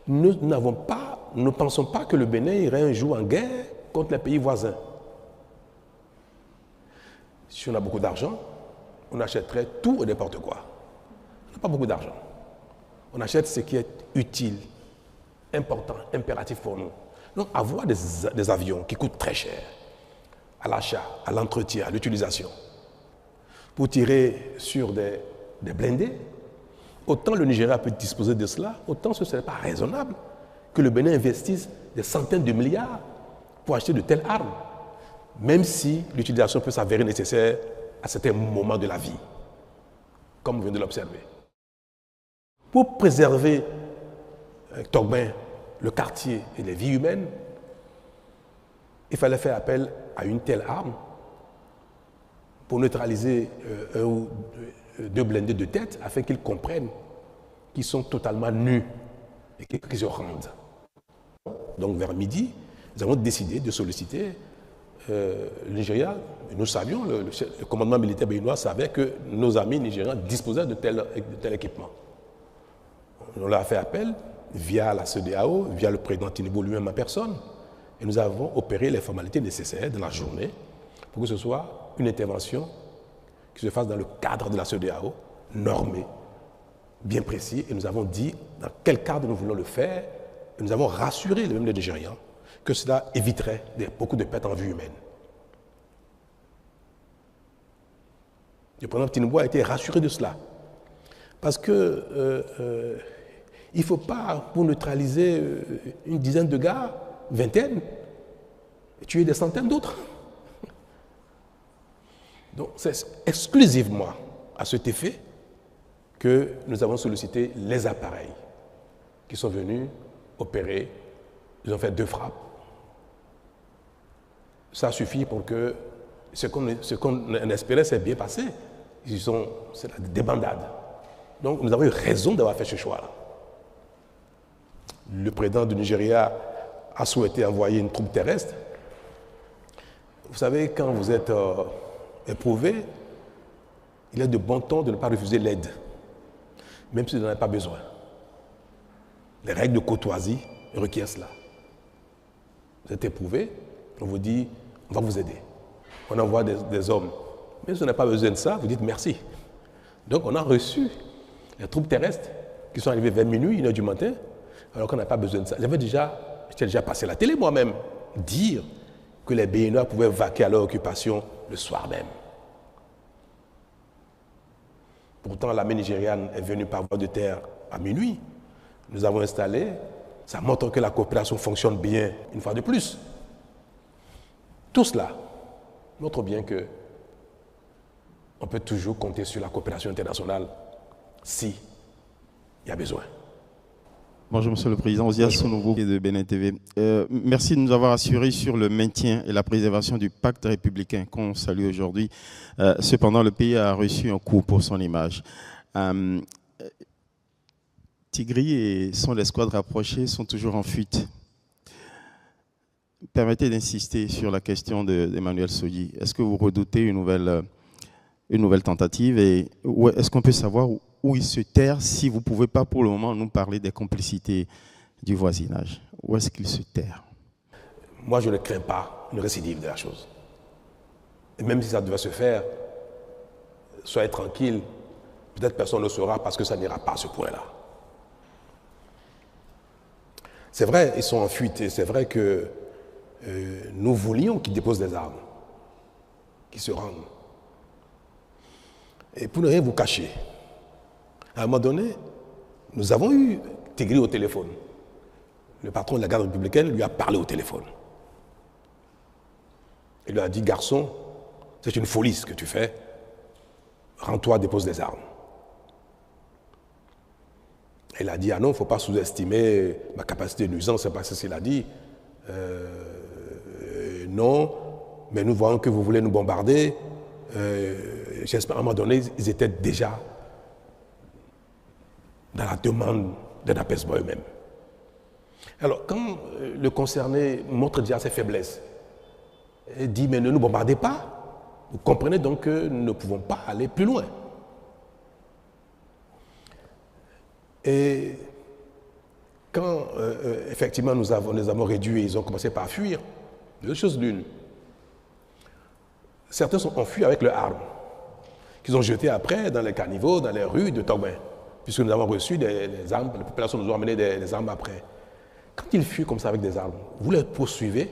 Nous ne pensons pas que le Bénin irait un jour en guerre contre les pays voisins. Si on a beaucoup d'argent, on achèterait tout et n'importe quoi. On n'a pas beaucoup d'argent. On achète ce qui est utile, important, impératif pour nous. Donc avoir des avions qui coûtent très cher, à l'achat, à l'entretien, à l'utilisation, pour tirer sur des blindés, autant le Nigeria peut disposer de cela, autant ce ne serait pas raisonnable que le Bénin investisse des centaines de milliards pour acheter de telles armes, même si l'utilisation peut s'avérer nécessaire à certains moments de la vie, comme vous venez de l'observer. Pour préserver Togben, le quartier et les vies humaines, il fallait faire appel à une telle arme pour neutraliser un ou deux blindés de tête afin qu'ils comprennent qu'ils sont totalement nus et qu'ils se rendent. Donc vers midi, nous avons décidé de solliciter le Nigeria. Nous savions, le commandement militaire béninois savait que nos amis nigérians disposaient de tel équipement. On leur a fait appel via la CEDEAO, via le président Tinubu lui-même en personne, et nous avons opéré les formalités nécessaires dans la journée pour que ce soit une intervention qui se fasse dans le cadre de la CEDEAO, normée, bien précis, et nous avons dit dans quel cadre nous voulons le faire, et nous avons rassuré même les Nigérians que cela éviterait beaucoup de pertes en vie humaine. Le président Tinubu a été rassuré de cela, parce que il ne faut pas, pour neutraliser une dizaine de gars, vingtaine, tuer des centaines d'autres. Donc c'est exclusivement à cet effet que nous avons sollicité les appareils qui sont venus opérer. Ils ont fait 2 frappes. Ça suffit pour que ce qu'on espérait s'est bien passé. C'est la débandade. Donc nous avons eu raison d'avoir fait ce choix-là. Le président du Nigeria a souhaité envoyer une troupe terrestre. Vous savez, quand vous êtes éprouvé, il est de bon ton de ne pas refuser l'aide, même si vous n'en avez pas besoin. Les règles de courtoisie requièrent cela. Vous êtes éprouvé, on vous dit, on va vous aider. On envoie des hommes. Même si vous n'avez pas besoin de ça, vous dites merci. Donc on a reçu les troupes terrestres qui sont arrivées vers minuit, 1h du matin, alors qu'on n'a pas besoin de ça. J'étais déjà passé à la télé moi-même, dire que les Béninois pouvaient vaquer à leur occupation le soir même. Pourtant, l'armée nigériane est venue par voie de terre à minuit. Nous avons installé. Ça montre que la coopération fonctionne bien une fois de plus. Tout cela montre bien que on peut toujours compter sur la coopération internationale si il y a besoin. Bonjour Monsieur le Président, Osias Sonovo de Bénin TV. Merci de nous avoir assuré sur le maintien et la préservation du pacte républicain qu'on salue aujourd'hui. Cependant, le pays a reçu un coup pour son image. Tigri et son escouade rapprochée sont toujours en fuite. Permettez d'insister sur la question d'Emmanuel Sodji. Est-ce que vous redoutez une nouvelle tentative et est-ce qu'on peut savoir où il se terre, si vous ne pouvez pas pour le moment nous parler des complicités du voisinage? Où est-ce qu'il se terre? Moi, je ne crains pas une récidive de la chose. Et même si ça devait se faire, soyez tranquille, peut-être personne ne le saura parce que ça n'ira pas à ce point-là. C'est vrai, ils sont en fuite et c'est vrai que nous voulions qu'ils déposent des armes, qu'ils se rendent. Et pour ne rien vous cacher, à un moment donné, nous avons eu Tigri au téléphone. Le patron de la garde républicaine lui a parlé au téléphone. Il lui a dit, garçon, c'est une folie ce que tu fais. Rends-toi, dépose des armes. Il a dit, ah non, il ne faut pas sous-estimer ma capacité de nuisance, c'est pas ce qu'il a dit. Non, mais nous voyons que vous voulez nous bombarder. J'espère à un moment donné, ils étaient déjà dans la demande d'un apaisement eux-mêmes. Alors, quand le concerné montre déjà ses faiblesses, il dit, mais ne nous bombardez pas, Vous comprenez donc que nous ne pouvons pas aller plus loin. Et quand effectivement nous avons réduit, ils ont commencé par fuir, deux choses l'une. Certains ont fui avec leurs armes, qu'ils ont jetées après dans les caniveaux, dans les rues de Togben, puisque nous avons reçu des armes, la population nous a amené des armes après. Quand ils fuient comme ça avec des armes, vous les poursuivez,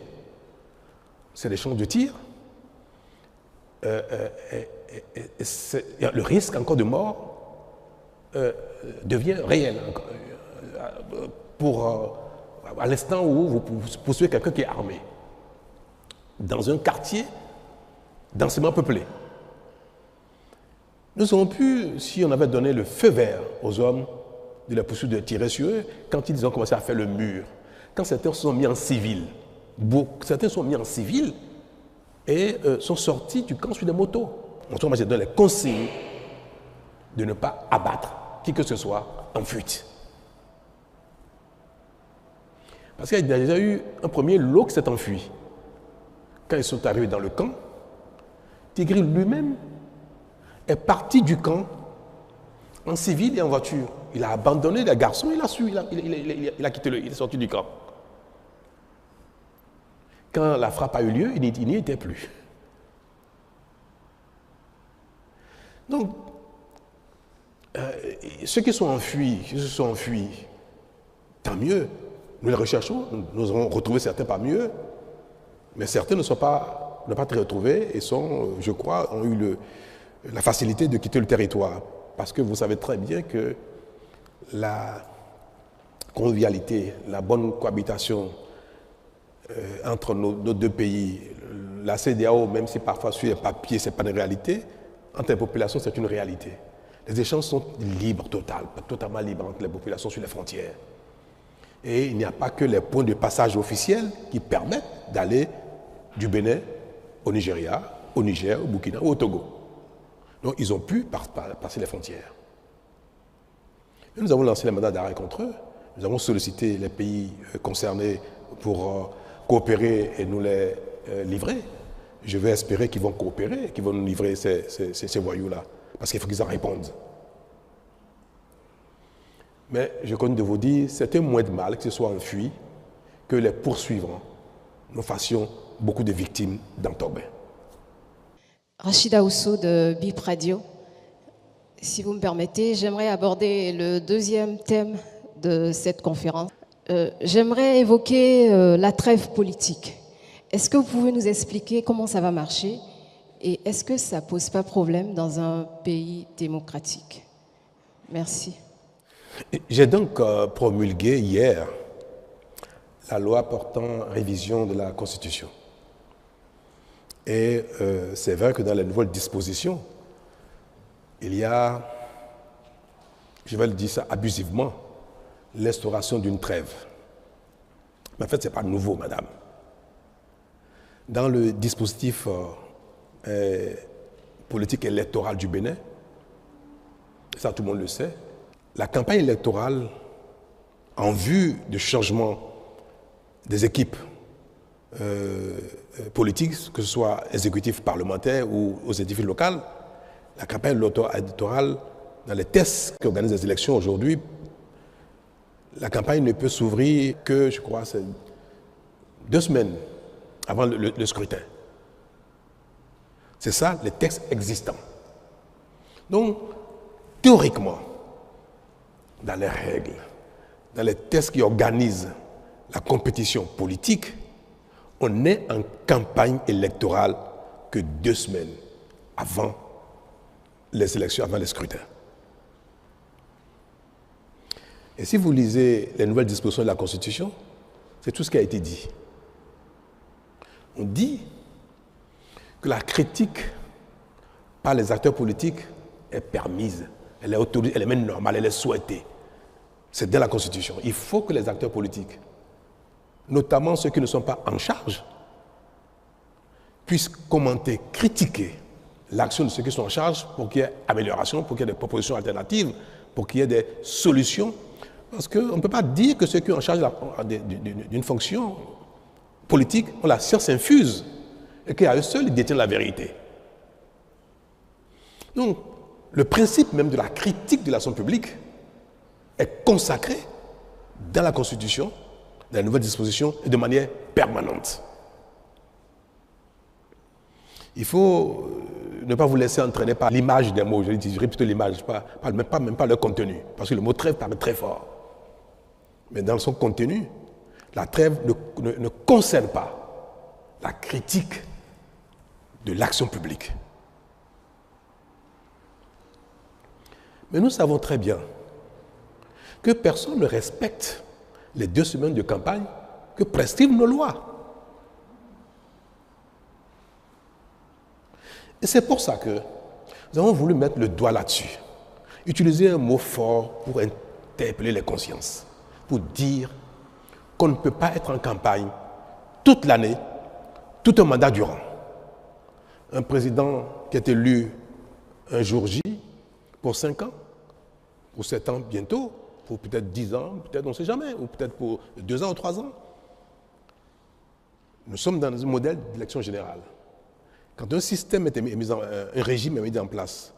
c'est des champs de tir, le risque encore de mort devient réel à l'instant où vous poursuivez quelqu'un qui est armé dans un quartier densément peuplé. Nous aurions pu, si on avait donné le feu vert aux hommes de la poursuite, de tirer sur eux, quand ils ont commencé à faire le mur, quand certains sont mis en civil, certains sont mis en civil et sont sortis du camp sur des motos. Moi, j'ai donné les consignes de ne pas abattre qui que ce soit en fuite. Parce qu'il y a déjà eu un premier lot qui s'est enfui. Quand ils sont arrivés dans le camp, Tigri lui-même est parti du camp en civil et en voiture. Il a abandonné les garçons, il a quitté il est sorti du camp. Quand la frappe a eu lieu, il n'y était plus. Donc, ceux qui sont enfuis, tant mieux. Nous les recherchons, nous avons retrouvé certains pas mieux, mais certains n'ont pas été retrouvés et je crois, ont eu la facilité de quitter le territoire. Parce que vous savez très bien que la convivialité, la bonne cohabitation entre nos deux pays, la CEDEAO, même si parfois sur les papiers, ce n'est pas une réalité, entre les populations, c'est une réalité. Les échanges sont libres, totalement libres entre les populations sur les frontières. Et il n'y a pas que les points de passage officiels qui permettent d'aller du Bénin au Nigeria, au Niger, au Burkina ou au Togo. Donc ils ont pu passer les frontières. Et nous avons lancé les mandats d'arrêt contre eux. Nous avons sollicité les pays concernés pour coopérer et nous les livrer. Je vais espérer qu'ils vont coopérer, qu'ils vont nous livrer ces voyous-là. Parce qu'il faut qu'ils en répondent. Mais je compte de vous dire, c'était moins de mal que ce soit enfui que les poursuivants. Nous fassions beaucoup de victimes dans Togben. Rachida Ousso de BIP Radio. Si vous me permettez, j'aimerais aborder le deuxième thème de cette conférence. J'aimerais évoquer la trêve politique. Est-ce que vous pouvez nous expliquer comment ça va marcher et est-ce que ça ne pose pas problème dans un pays démocratique? Merci. J'ai donc promulgué hier la loi portant révision de la Constitution. Et c'est vrai que dans les nouvelles dispositions, il y a, je vais le dire ça abusivement, l'instauration d'une trêve. Mais en fait, ce n'est pas nouveau, madame. Dans le dispositif politique électoral du Bénin, ça tout le monde le sait, la campagne électorale en vue du changement des équipes politiques, que ce soit exécutif parlementaire ou aux exécutifs locaux, la campagne électorale, dans les tests qui organisent les élections aujourd'hui, la campagne ne peut s'ouvrir que, je crois, c'est 2 semaines avant le scrutin. C'est ça, les textes existants. Donc, théoriquement, dans les règles, dans les tests qui organisent la compétition politique, on n'est en campagne électorale que 2 semaines avant les élections, avant les scrutins. Et si vous lisez les nouvelles dispositions de la Constitution, c'est tout ce qui a été dit. On dit que la critique par les acteurs politiques est permise, elle est autorisée, elle est même normale, elle est souhaitée. C'est dans la Constitution. Il faut que les acteurs politiques, notamment ceux qui ne sont pas en charge, puissent commenter, critiquer l'action de ceux qui sont en charge pour qu'il y ait amélioration, pour qu'il y ait des propositions alternatives, pour qu'il y ait des solutions. Parce qu'on ne peut pas dire que ceux qui sont en charge d'une fonction politique ont la science infuse et qu'à eux seuls, ils détiennent la vérité. Donc, le principe même de la critique de l'action publique est consacré dans la Constitution, dans la nouvelle disposition et de manière permanente. Il faut ne pas vous laisser entraîner par l'image des mots. Je dirais plutôt l'image, même pas leur contenu. Parce que le mot trêve paraît très fort. Mais dans son contenu, la trêve ne concerne pas la critique de l'action publique. Mais nous savons très bien que personne ne respecte les 2 semaines de campagne que prescrivent nos lois. Et c'est pour ça que nous avons voulu mettre le doigt là-dessus, utiliser un mot fort pour interpeller les consciences, pour dire qu'on ne peut pas être en campagne toute l'année, tout un mandat durant. Un président qui est élu un jour J pour 5 ans, pour 7 ans bientôt, pour peut-être 10 ans, peut-être on ne sait jamais, ou peut-être pour 2 ans ou 3 ans. Nous sommes dans un modèle d'élection générale. Quand un système un régime est mis en place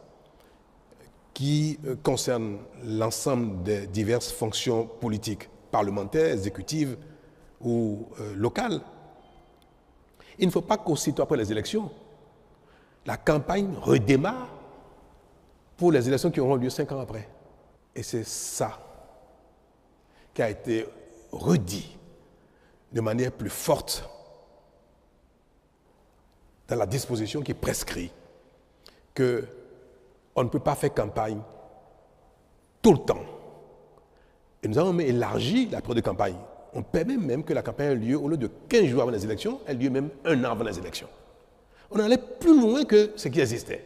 qui concerne l'ensemble des diverses fonctions politiques, parlementaires, exécutives ou locales, il ne faut pas qu'aussitôt après les élections, la campagne redémarre pour les élections qui auront lieu 5 ans après. Et c'est ça qui a été redit de manière plus forte dans la disposition qui prescrit qu'on ne peut pas faire campagne tout le temps. Et nous avons même élargi la période de campagne. On permet même que la campagne ait lieu, au lieu de 15 jours avant les élections, ait lieu même 1 an avant les élections. On allait plus loin que ce qui existait.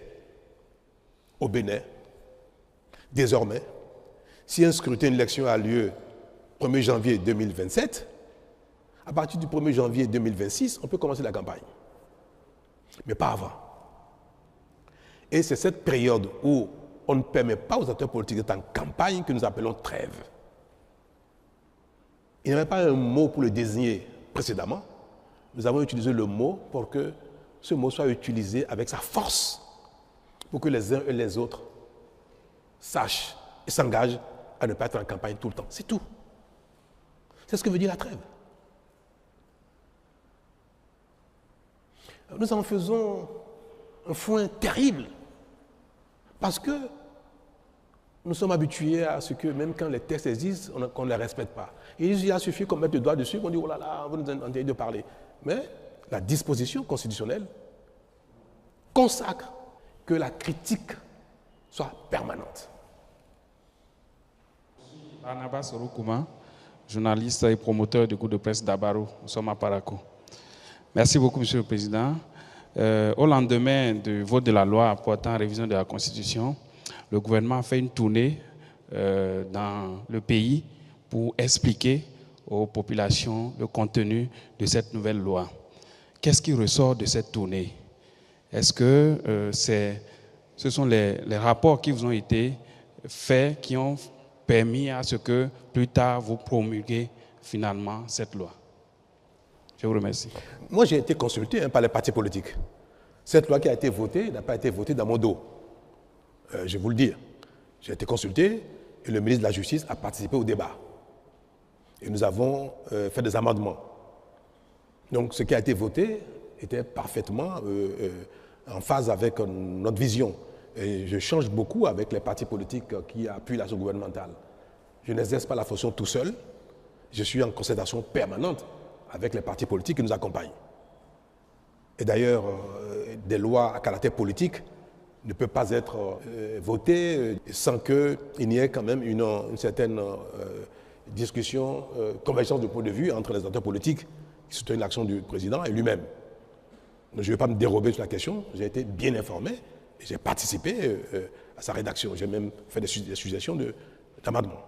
Au Bénin, désormais, si un scrutin d'élection a lieu 1er janvier 2027, à partir du 1er janvier 2026, on peut commencer la campagne. Mais pas avant. Et c'est cette période où on ne permet pas aux acteurs politiques d'être en campagne que nous appelons trêve. Il n'y avait pas un mot pour le désigner précédemment. Nous avons utilisé le mot pour que ce mot soit utilisé avec sa force, pour que les uns et les autres sachent et s'engagent à ne pas être en campagne tout le temps. C'est tout. C'est ce que veut dire la trêve. Nous en faisons un foin terrible parce que nous sommes habitués à ce que même quand les textes existent, qu'on ne les respecte pas. Et il a suffi qu'on mette le doigt dessus, qu'on dit « oh là là, vous nous interdisez de parler ». Mais la disposition constitutionnelle consacre que la critique soit permanente. Barnabas Roukouma, journaliste et promoteur du groupe de presse d'Abaro. Nous sommes à Parakou. Merci beaucoup, Monsieur le Président. Au lendemain du vote de la loi portant révision de la Constitution, le gouvernement a fait une tournée dans le pays pour expliquer aux populations le contenu de cette nouvelle loi. Qu'est-ce qui ressort de cette tournée? Est-ce que ce sont les rapports qui vous ont été faits qui ont permis à ce que plus tard vous promulguez finalement cette loi? Je vous remercie. Moi, j'ai été consulté par les partis politiques. Cette loi qui a été votée n'a pas été votée dans mon dos. Je vais vous le dire. J'ai été consulté et le ministre de la Justice a participé au débat. Et nous avons fait des amendements. Donc, ce qui a été voté était parfaitement en phase avec notre vision. Et je change beaucoup avec les partis politiques qui appuient l'action gouvernementale. Je n'exerce pas la fonction tout seul. Je suis en concertation permanente avec les partis politiques qui nous accompagnent. Et d'ailleurs, des lois à caractère politique ne peuvent pas être votées sans qu'il n'y ait quand même une certaine discussion, convergence de point de vue entre les acteurs politiques qui soutiennent l'action du président et lui-même. Donc, je ne vais pas me dérober sur la question, j'ai été bien informé et j'ai participé à sa rédaction. J'ai même fait des suggestions d'amendements.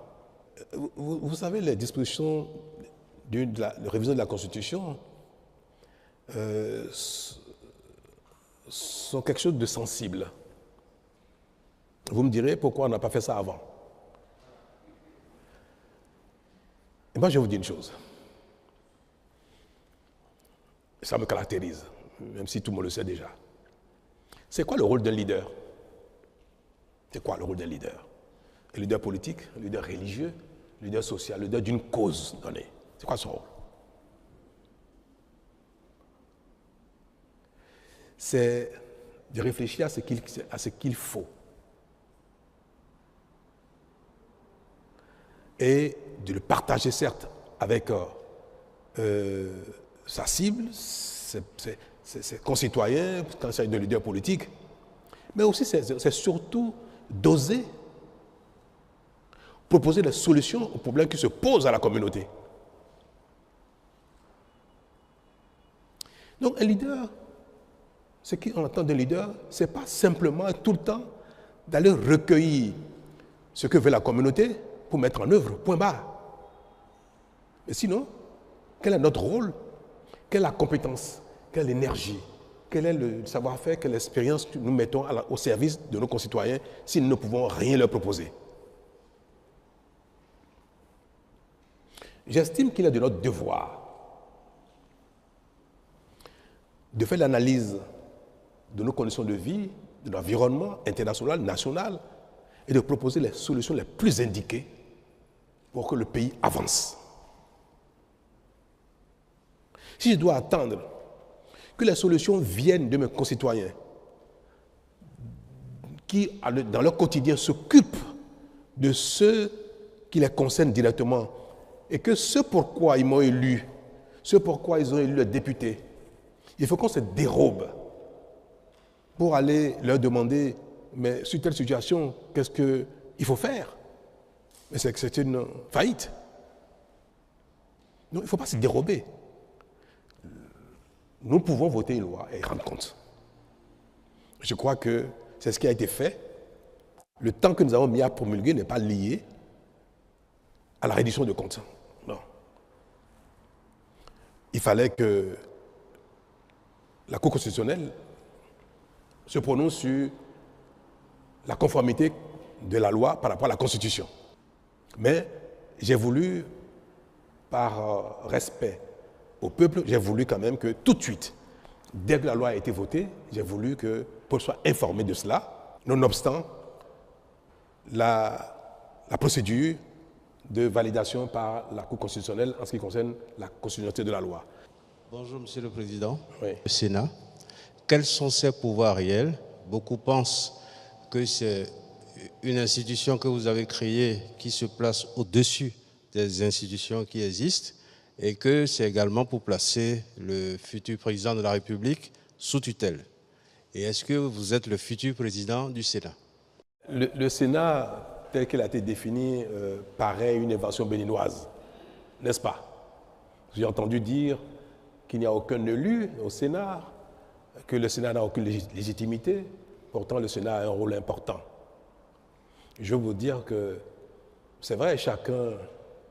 Vous savez, les dispositions de la révision de la Constitution sont quelque chose de sensible. Vous me direz pourquoi on n'a pas fait ça avant. Et moi, je vais vous dire une chose. Ça me caractérise, même si tout le monde le sait déjà. C'est quoi le rôle d'un leader? C'est quoi le rôle d'un leader? Un leader politique, un leader religieux, un leader social, un leader d'une cause donnée. C'est quoi son rôle? C'est de réfléchir à ce qu'il faut et de le partager, certes, avec sa cible, ses concitoyens, quand il s'agit de leaders politiques, mais aussi c'est surtout d'oser proposer des solutions aux problèmes qui se posent à la communauté. Donc un leader, ce qu'on entend d'un leader, ce n'est pas simplement tout le temps d'aller recueillir ce que veut la communauté pour mettre en œuvre, point barre. Mais sinon, quel est notre rôle? Quelle est la compétence? Quelle est l'énergie? Quel est le savoir-faire? Quelle expérience que nous mettons au service de nos concitoyens si nous ne pouvons rien leur proposer? J'estime qu'il est de notre devoir de faire l'analyse de nos conditions de vie, de l'environnement international, national, et de proposer les solutions les plus indiquées pour que le pays avance. Si je dois attendre que les solutions viennent de mes concitoyens qui, dans leur quotidien, s'occupent de ceux qui les concernent directement et que ce pourquoi ils m'ont élu, ce pourquoi ils ont élu les députés, il faut qu'on se dérobe pour aller leur demander, mais sur telle situation, qu'est-ce qu'il faut faire? Mais c'est une faillite. Non, il ne faut pas se dérober. Nous pouvons voter une loi et rendre compte. Je crois que c'est ce qui a été fait. Le temps que nous avons mis à promulguer n'est pas lié à la reddition de comptes. Non. Il fallait que la Cour constitutionnelle se prononce sur la conformité de la loi par rapport à la Constitution. Mais j'ai voulu, par respect au peuple, j'ai voulu quand même que tout de suite, dès que la loi a été votée, j'ai voulu que le peuple soit informé de cela, nonobstant la procédure de validation par la Cour constitutionnelle en ce qui concerne la constitutionnalité de la loi. Bonjour Monsieur le Président. Oui. Le Sénat. Quels sont ses pouvoirs réels? Beaucoup pensent que c'est une institution que vous avez créée qui se place au-dessus des institutions qui existent et que c'est également pour placer le futur président de la République sous tutelle. Et est-ce que vous êtes le futur président du Sénat? Le Sénat, tel qu'il a été défini, paraît une invention béninoise, n'est-ce pas? J'ai entendu dire qu'il n'y a aucun élu au Sénat, que le Sénat n'a aucune légitimité. Pourtant, le Sénat a un rôle important. Je veux vous dire que c'est vrai, chacun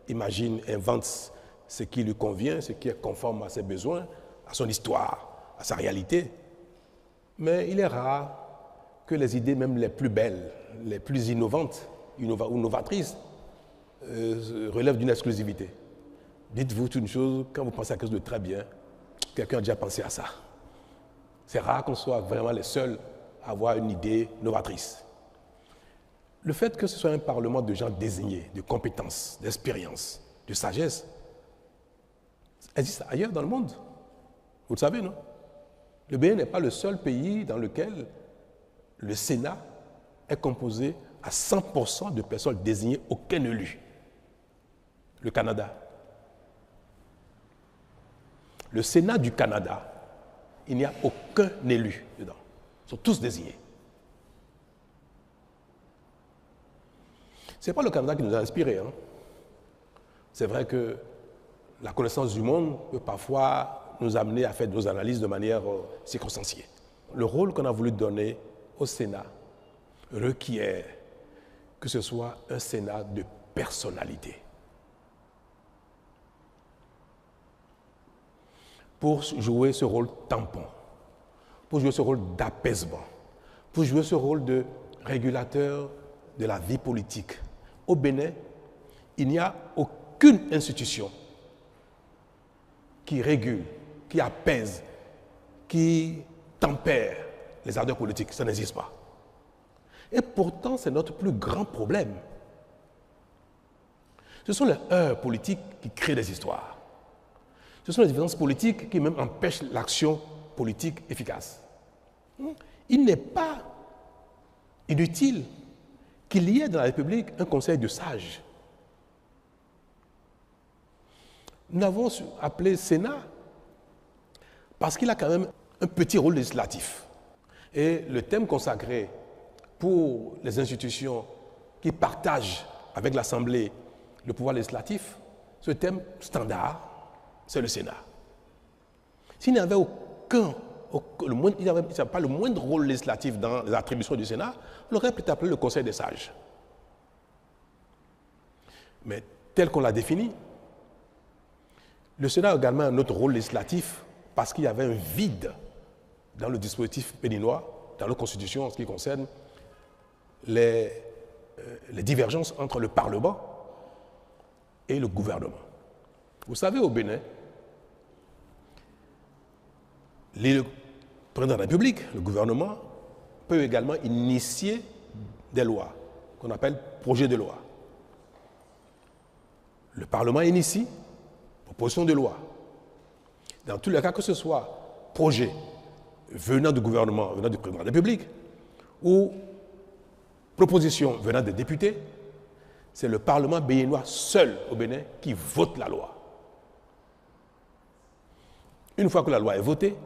imagine, invente ce qui lui convient, ce qui est conforme à ses besoins, à son histoire, à sa réalité. Mais il est rare que les idées même les plus belles, les plus innovantes ou novatrices relèvent d'une exclusivité. Dites-vous une chose, quand vous pensez à quelque chose de très bien, quelqu'un a déjà pensé à ça. C'est rare qu'on soit vraiment les seuls à avoir une idée novatrice. Le fait que ce soit un parlement de gens désignés, de compétences, d'expérience, de sagesse, existe ailleurs dans le monde. Vous le savez, non? Le Bénin n'est pas le seul pays dans lequel le Sénat est composé à 100% de personnes désignées, aucun élu. Le Canada. Le Sénat du Canada, il n'y a aucun élu dedans. Ils sont tous désignés. Ce n'est pas le Canada qui nous a inspirés. Hein. C'est vrai que la connaissance du monde peut parfois nous amener à faire nos analyses de manière circonstanciée. Le rôle qu'on a voulu donner au Sénat requiert que ce soit un Sénat de personnalité. Pour jouer ce rôle tampon, pour jouer ce rôle d'apaisement, pour jouer ce rôle de régulateur de la vie politique. Au Bénin, il n'y a aucune institution qui régule, qui apaise, qui tempère les ardeurs politiques. Ça n'existe pas. Et pourtant, c'est notre plus grand problème. Ce sont les heurts politiques qui créent des histoires. Ce sont les différences politiques qui même empêchent l'action politique efficace. Il n'est pas inutile qu'il y ait dans la République un conseil de sages. Nous l'avons appelé Sénat parce qu'il a quand même un petit rôle législatif. Et le thème consacré pour les institutions qui partagent avec l'Assemblée le pouvoir législatif, ce thème standard, c'est le Sénat. S'il n'y avait pas le moindre rôle législatif dans les attributions du Sénat, on aurait peut-être appelé le Conseil des sages. Mais tel qu'on l'a défini, le Sénat a également un autre rôle législatif parce qu'il y avait un vide dans le dispositif béninois, dans la Constitution en ce qui concerne les divergences entre le Parlement et le gouvernement. Vous savez, au Bénin, le président de la République, le gouvernement, peut également initier des lois qu'on appelle projets de loi. Le Parlement initie proposition de loi. Dans tous les cas, que ce soit projet venant du gouvernement, venant du président de la République, ou proposition venant des députés, c'est le Parlement béninois seul au Bénin qui vote la loi. Une fois que la loi est votée,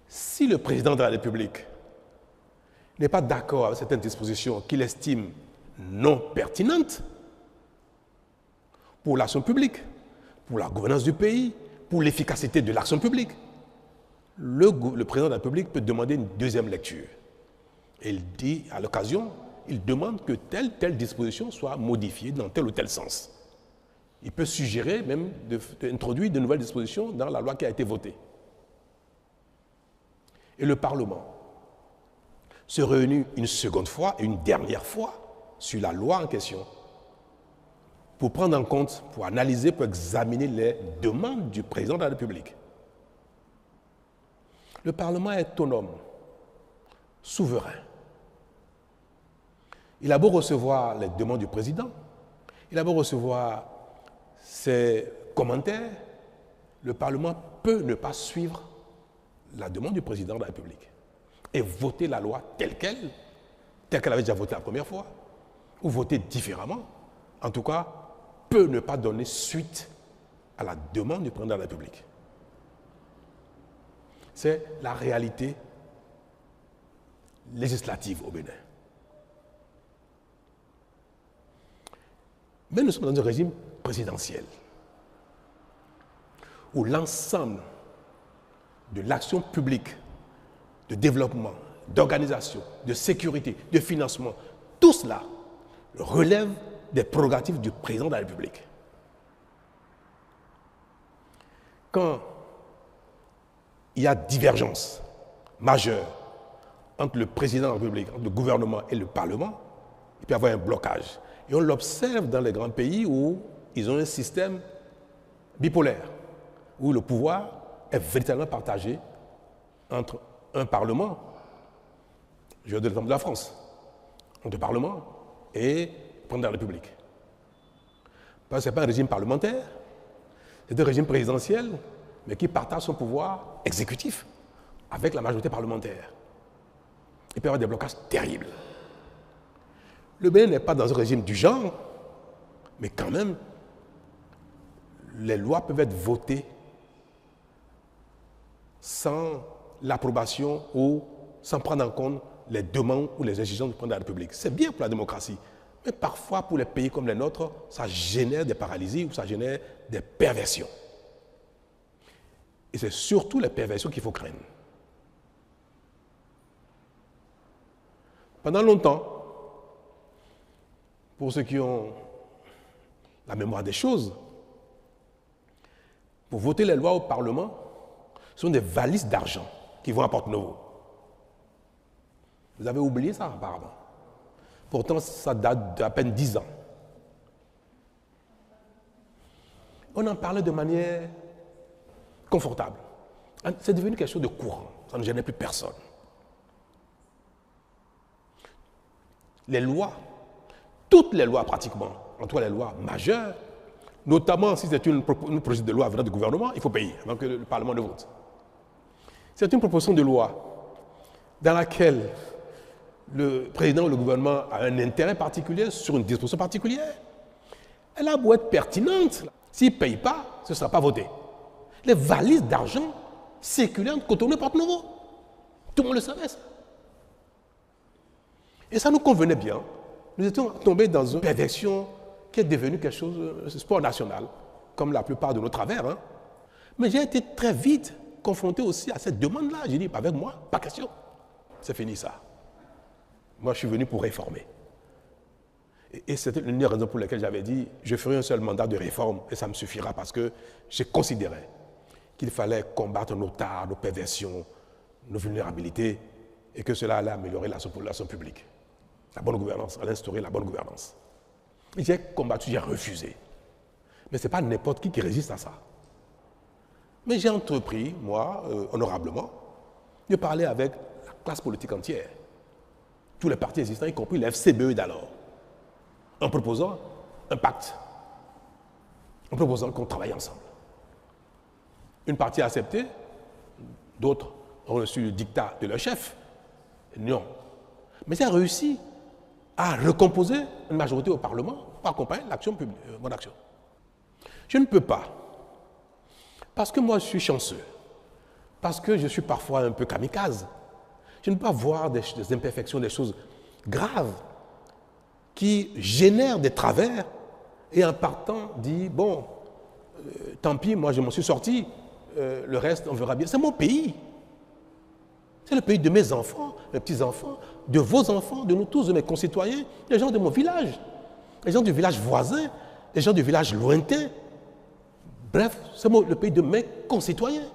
si le président de la République n'est pas d'accord avec certaines dispositions qu'il estime non pertinentes pour l'action publique, pour la gouvernance du pays, pour l'efficacité de l'action publique, le président de la République peut demander une deuxième lecture. Et il dit, à l'occasion, il demande que telle disposition soit modifiée dans tel ou tel sens. Il peut suggérer même d'introduire de nouvelles dispositions dans la loi qui a été votée. Et le Parlement se réunit une seconde fois et une dernière fois sur la loi en question pour prendre en compte, pour analyser, pour examiner les demandes du président de la République. Le Parlement est autonome, souverain. Il a beau recevoir les demandes du président, il a beau recevoir ses commentaires, le Parlement peut ne pas suivre la demande du président de la République et voter la loi telle qu'elle avait déjà voté la première fois, ou voter différemment. En tout cas, peut ne pas donner suite à la demande du président de la République. C'est la réalité législative au Bénin. Mais nous sommes dans un régime présidentiel où l'ensemble de l'action publique, de développement, d'organisation, de sécurité, de financement, tout cela relève des prérogatives du président de la République. Quand il y a divergence majeure entre le président de la République, entre le gouvernement et le Parlement, il peut y avoir un blocage. Et on l'observe dans les grands pays où ils ont un système bipolaire, où le pouvoir est véritablement partagé entre un Parlement, je vais donner l'exemple de la France, entre le Parlement et le président de la République. Parce que ce n'est pas un régime parlementaire, c'est un régime présidentiel, mais qui partage son pouvoir exécutif avec la majorité parlementaire. Il peut y avoir des blocages terribles. Le Bénin n'est pas dans un régime du genre, mais quand même, les lois peuvent être votées sans l'approbation ou sans prendre en compte les demandes ou les exigences du président de la République. C'est bien pour la démocratie, mais parfois pour les pays comme les nôtres, ça génère des paralysies ou ça génère des perversions. Et c'est surtout les perversions qu'il faut craindre. Pendant longtemps, pour ceux qui ont la mémoire des choses, pour voter les lois au Parlement, ce sont des valises d'argent qui vont à Porte-Novo. Vous avez oublié ça apparemment. Pourtant, ça date d'à peine 10 ans. On en parlait de manière confortable. C'est devenu quelque chose de courant. Ça ne gênait plus personne. les lois, toutes les lois pratiquement, en tout cas les lois majeures, notamment si c'est une proposition de loi venant du gouvernement, il faut payer avant que le Parlement ne vote. C'est une proposition de loi dans laquelle le président ou le gouvernement a un intérêt particulier sur une disposition particulière. Elle a beau être pertinente, s'il ne paye pas, ce ne sera pas voté. Les valises d'argent circulaient entre Cotonou et Porto-Novo. Tout le monde le savait, ça. Et ça nous convenait bien. Nous étions tombés dans une perversion qui est devenue quelque chose de sport national, comme la plupart de nos travers. Hein. Mais j'ai été très vite confronté aussi à cette demande-là. J'ai dit, avec moi, pas question. C'est fini ça. Moi, je suis venu pour réformer. Et c'était l'une des raisons pour lesquelles j'avais dit, je ferai un seul mandat de réforme et ça me suffira parce que j'ai considéré qu'il fallait combattre nos tares, nos perversions, nos vulnérabilités et que cela allait améliorer la population publique. La bonne gouvernance, allait instaurer la bonne gouvernance. Et j'ai combattu, j'ai refusé. Mais ce n'est pas n'importe qui résiste à ça. Mais j'ai entrepris, moi, honorablement, de parler avec la classe politique entière, tous les partis existants, y compris les FCBE d'alors, en proposant un pacte, en proposant qu'on travaille ensemble. Une partie a accepté, d'autres ont reçu le dictat de leur chef. Non. Mais j'ai réussi à recomposer une majorité au Parlement pour accompagner l'action publique, mon action. Je ne peux pas, parce que moi je suis chanceux, parce que je suis parfois un peu kamikaze, je ne peux pas voir des imperfections, des choses graves qui génèrent des travers et en partant dire, bon, tant pis, moi je m'en suis sorti, le reste on verra bien. C'est mon pays. C'est le pays de mes enfants, mes petits-enfants, de vos enfants, de nous tous, de mes concitoyens, les gens de mon village, les gens du village voisin, les gens du village lointain. Bref, c'est le pays de mes concitoyens.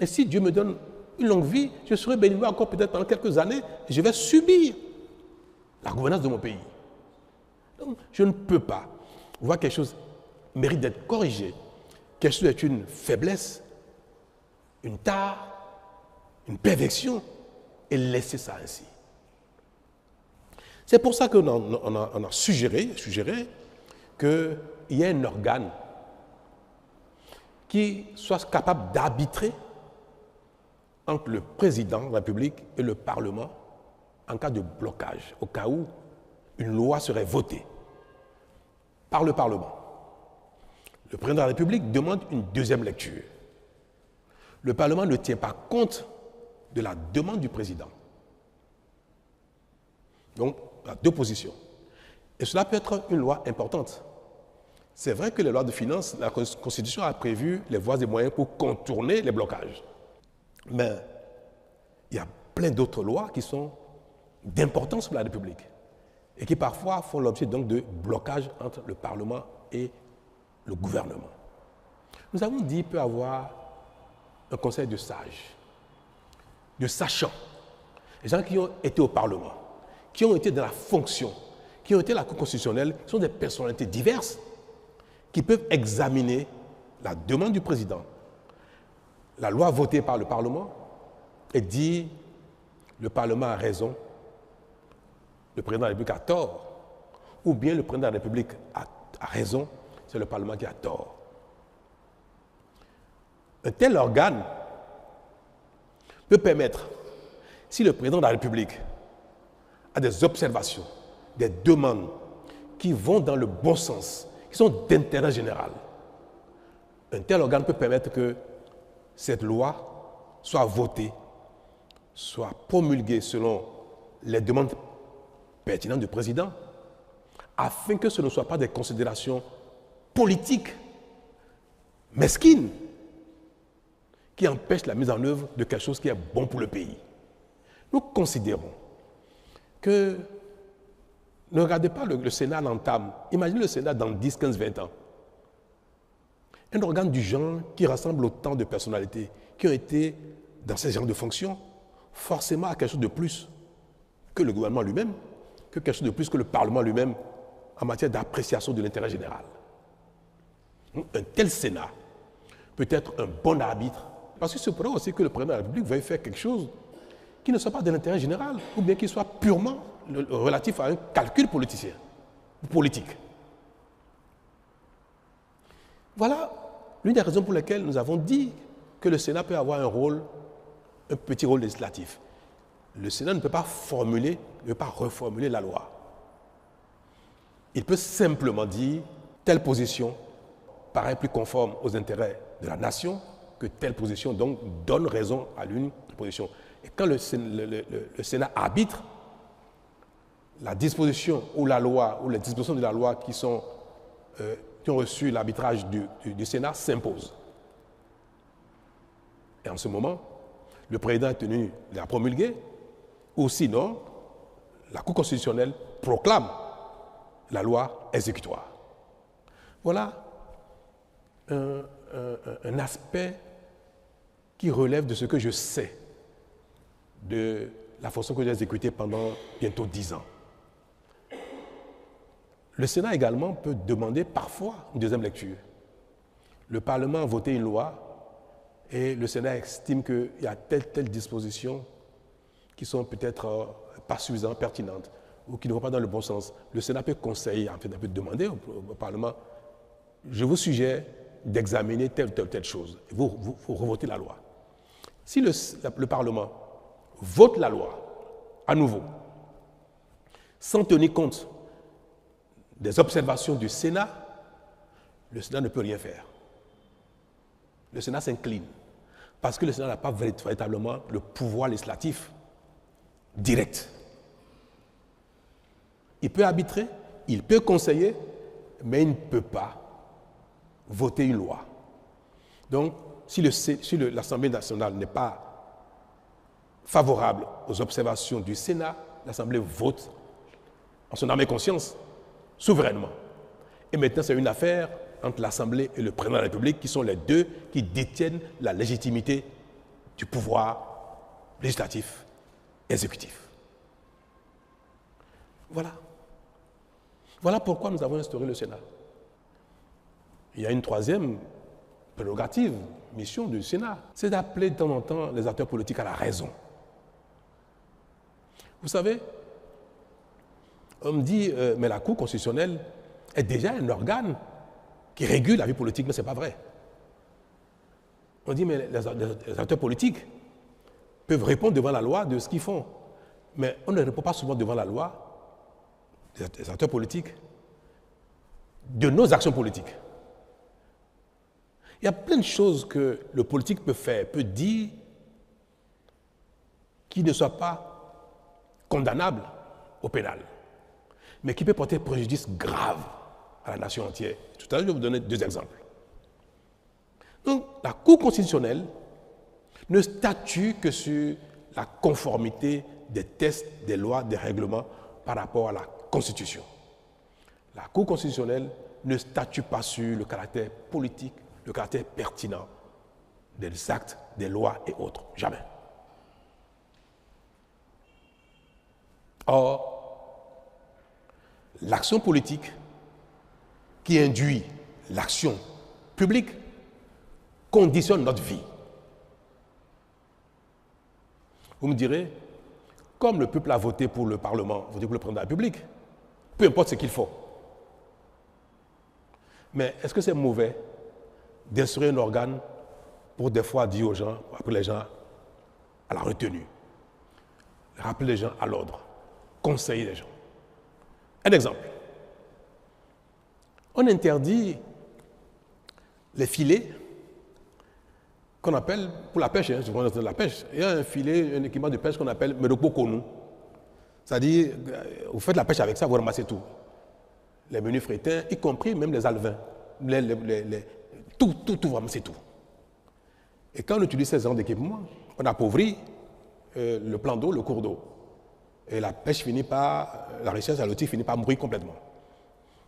Et si Dieu me donne une longue vie, je serai béni encore peut-être pendant quelques années et je vais subir la gouvernance de mon pays. Donc, je ne peux pas voir quelque chose mérite d'être corrigé, quelque chose est une faiblesse, une tare, une perversion, et laisser ça ainsi. C'est pour ça qu'on a suggéré qu'il y ait un organe qui soit capable d'arbitrer entre le président de la République et le Parlement en cas de blocage, au cas où une loi serait votée par le Parlement. Le président de la République demande une deuxième lecture. Le Parlement ne tient pas compte de la demande du président. Donc, il y a deux positions. Et cela peut être une loi importante. C'est vrai que les lois de finances, la Constitution a prévu les voies et moyens pour contourner les blocages. Mais il y a plein d'autres lois qui sont d'importance pour la République et qui parfois font l'objet donc de blocages entre le Parlement et le gouvernement. Nous avons dit qu'il peut y avoir un conseil de sages, de sachants, les gens qui ont été au Parlement, qui ont été dans la fonction, qui ont été à la Cour constitutionnelle, sont des personnalités diverses qui peuvent examiner la demande du président, la loi votée par le Parlement et dire le Parlement a raison, le président de la République a tort, ou bien le président de la République a raison, c'est le Parlement qui a tort. Un tel organe peut permettre, si le président de la République a des observations, des demandes qui vont dans le bon sens, qui sont d'intérêt général, un tel organe peut permettre que cette loi soit votée, soit promulguée selon les demandes pertinentes du président, afin que ce ne soit pas des considérations politiques, mesquines, qui empêchent la mise en œuvre de quelque chose qui est bon pour le pays. Nous considérons que, ne regardez pas le Sénat l'entame, imaginez le Sénat dans 10, 15, 20 ans. Un organe du genre qui rassemble autant de personnalités qui ont été dans ces genres de fonctions, forcément à quelque chose de plus que le gouvernement lui-même, que quelque chose de plus que le Parlement lui-même en matière d'appréciation de l'intérêt général. Un tel Sénat peut être un bon arbitre, parce qu'il se pourrait aussi que le président de la République veuille faire quelque chose qui ne soit pas de l'intérêt général, ou bien qui soit purement relatif à un calcul politicien, politique. Voilà l'une des raisons pour lesquelles nous avons dit que le Sénat peut avoir un petit rôle législatif. Le Sénat ne peut pas reformuler la loi. Il peut simplement dire telle position paraît plus conforme aux intérêts de la nation que telle position donc donne raison à l'une position. Et quand le Sénat arbitre, la disposition ou la loi ou les dispositions de la loi qui ont reçu l'arbitrage du Sénat s'imposent. Et en ce moment, le président est tenu de la promulguer, ou sinon, la Cour constitutionnelle proclame la loi exécutoire. Voilà un aspect qui relève de ce que je sais de la fonction que j'ai exécutée pendant bientôt 10 ans. Le Sénat également peut demander parfois une deuxième lecture. Le Parlement a voté une loi et le Sénat estime qu'il y a telle disposition qui sont peut-être pas suffisamment pertinentes ou qui ne vont pas dans le bon sens. Le Sénat peut conseiller, en fait, peut demander au Parlement, je vous suggère d'examiner telle chose. Vous revotez la loi. Si le Parlement vote la loi à nouveau, sans tenir compte des observations du Sénat, le Sénat ne peut rien faire. Le Sénat s'incline parce que le Sénat n'a pas véritablement le pouvoir législatif direct. Il peut arbitrer, il peut conseiller, mais il ne peut pas voter une loi. Donc, si l'Assemblée nationale n'est pas favorable aux observations du Sénat, l'Assemblée vote en son âme et conscience, souverainement. Et maintenant, c'est une affaire entre l'Assemblée et le président de la République, qui sont les deux qui détiennent la légitimité du pouvoir législatif, exécutif. Voilà. Voilà pourquoi nous avons instauré le Sénat. Il y a une troisième prérogative, mission du Sénat, c'est d'appeler de temps en temps les acteurs politiques à la raison. Vous savez, on me dit, mais la Cour constitutionnelle est déjà un organe qui régule la vie politique, mais ce n'est pas vrai. On dit, mais les acteurs politiques peuvent répondre devant la loi de ce qu'ils font. Mais on ne répond pas souvent devant la loi, des acteurs politiques, de nos actions politiques. Il y a plein de choses que le politique peut faire, peut dire, qui ne soient pas condamnables au pénal, mais qui peut porter préjudice grave à la nation entière. Tout à l'heure, je vais vous donner 2 exemples. Donc, la Cour constitutionnelle ne statue que sur la conformité des textes, des lois, des règlements par rapport à la Constitution. La Cour constitutionnelle ne statue pas sur le caractère politique, le caractère pertinent des actes, des lois et autres. Jamais. Or, l'action politique qui induit l'action publique conditionne notre vie. Vous me direz, comme le peuple a voté pour le Parlement, voté pour le président de la République, peu importe ce qu'il faut. Mais est-ce que c'est mauvais d'instruire un organe pour des fois dire aux gens, appeler les gens à la retenue, rappeler les gens à l'ordre, conseiller les gens? Un exemple. On interdit les filets qu'on appelle, pour la pêche, la pêche, il y a un filet, un équipement de pêche qu'on appelle Merokpo-Konou. C'est-à-dire, vous faites la pêche avec ça, vous ramassez tout. Les menus frétins, y compris même les alevins. Tout, vous ramassez tout. Et quand on utilise ces genres d'équipements, on appauvrit le plan d'eau, le cours d'eau. Et la pêche finit par, la recherche halieutique finit par mourir complètement.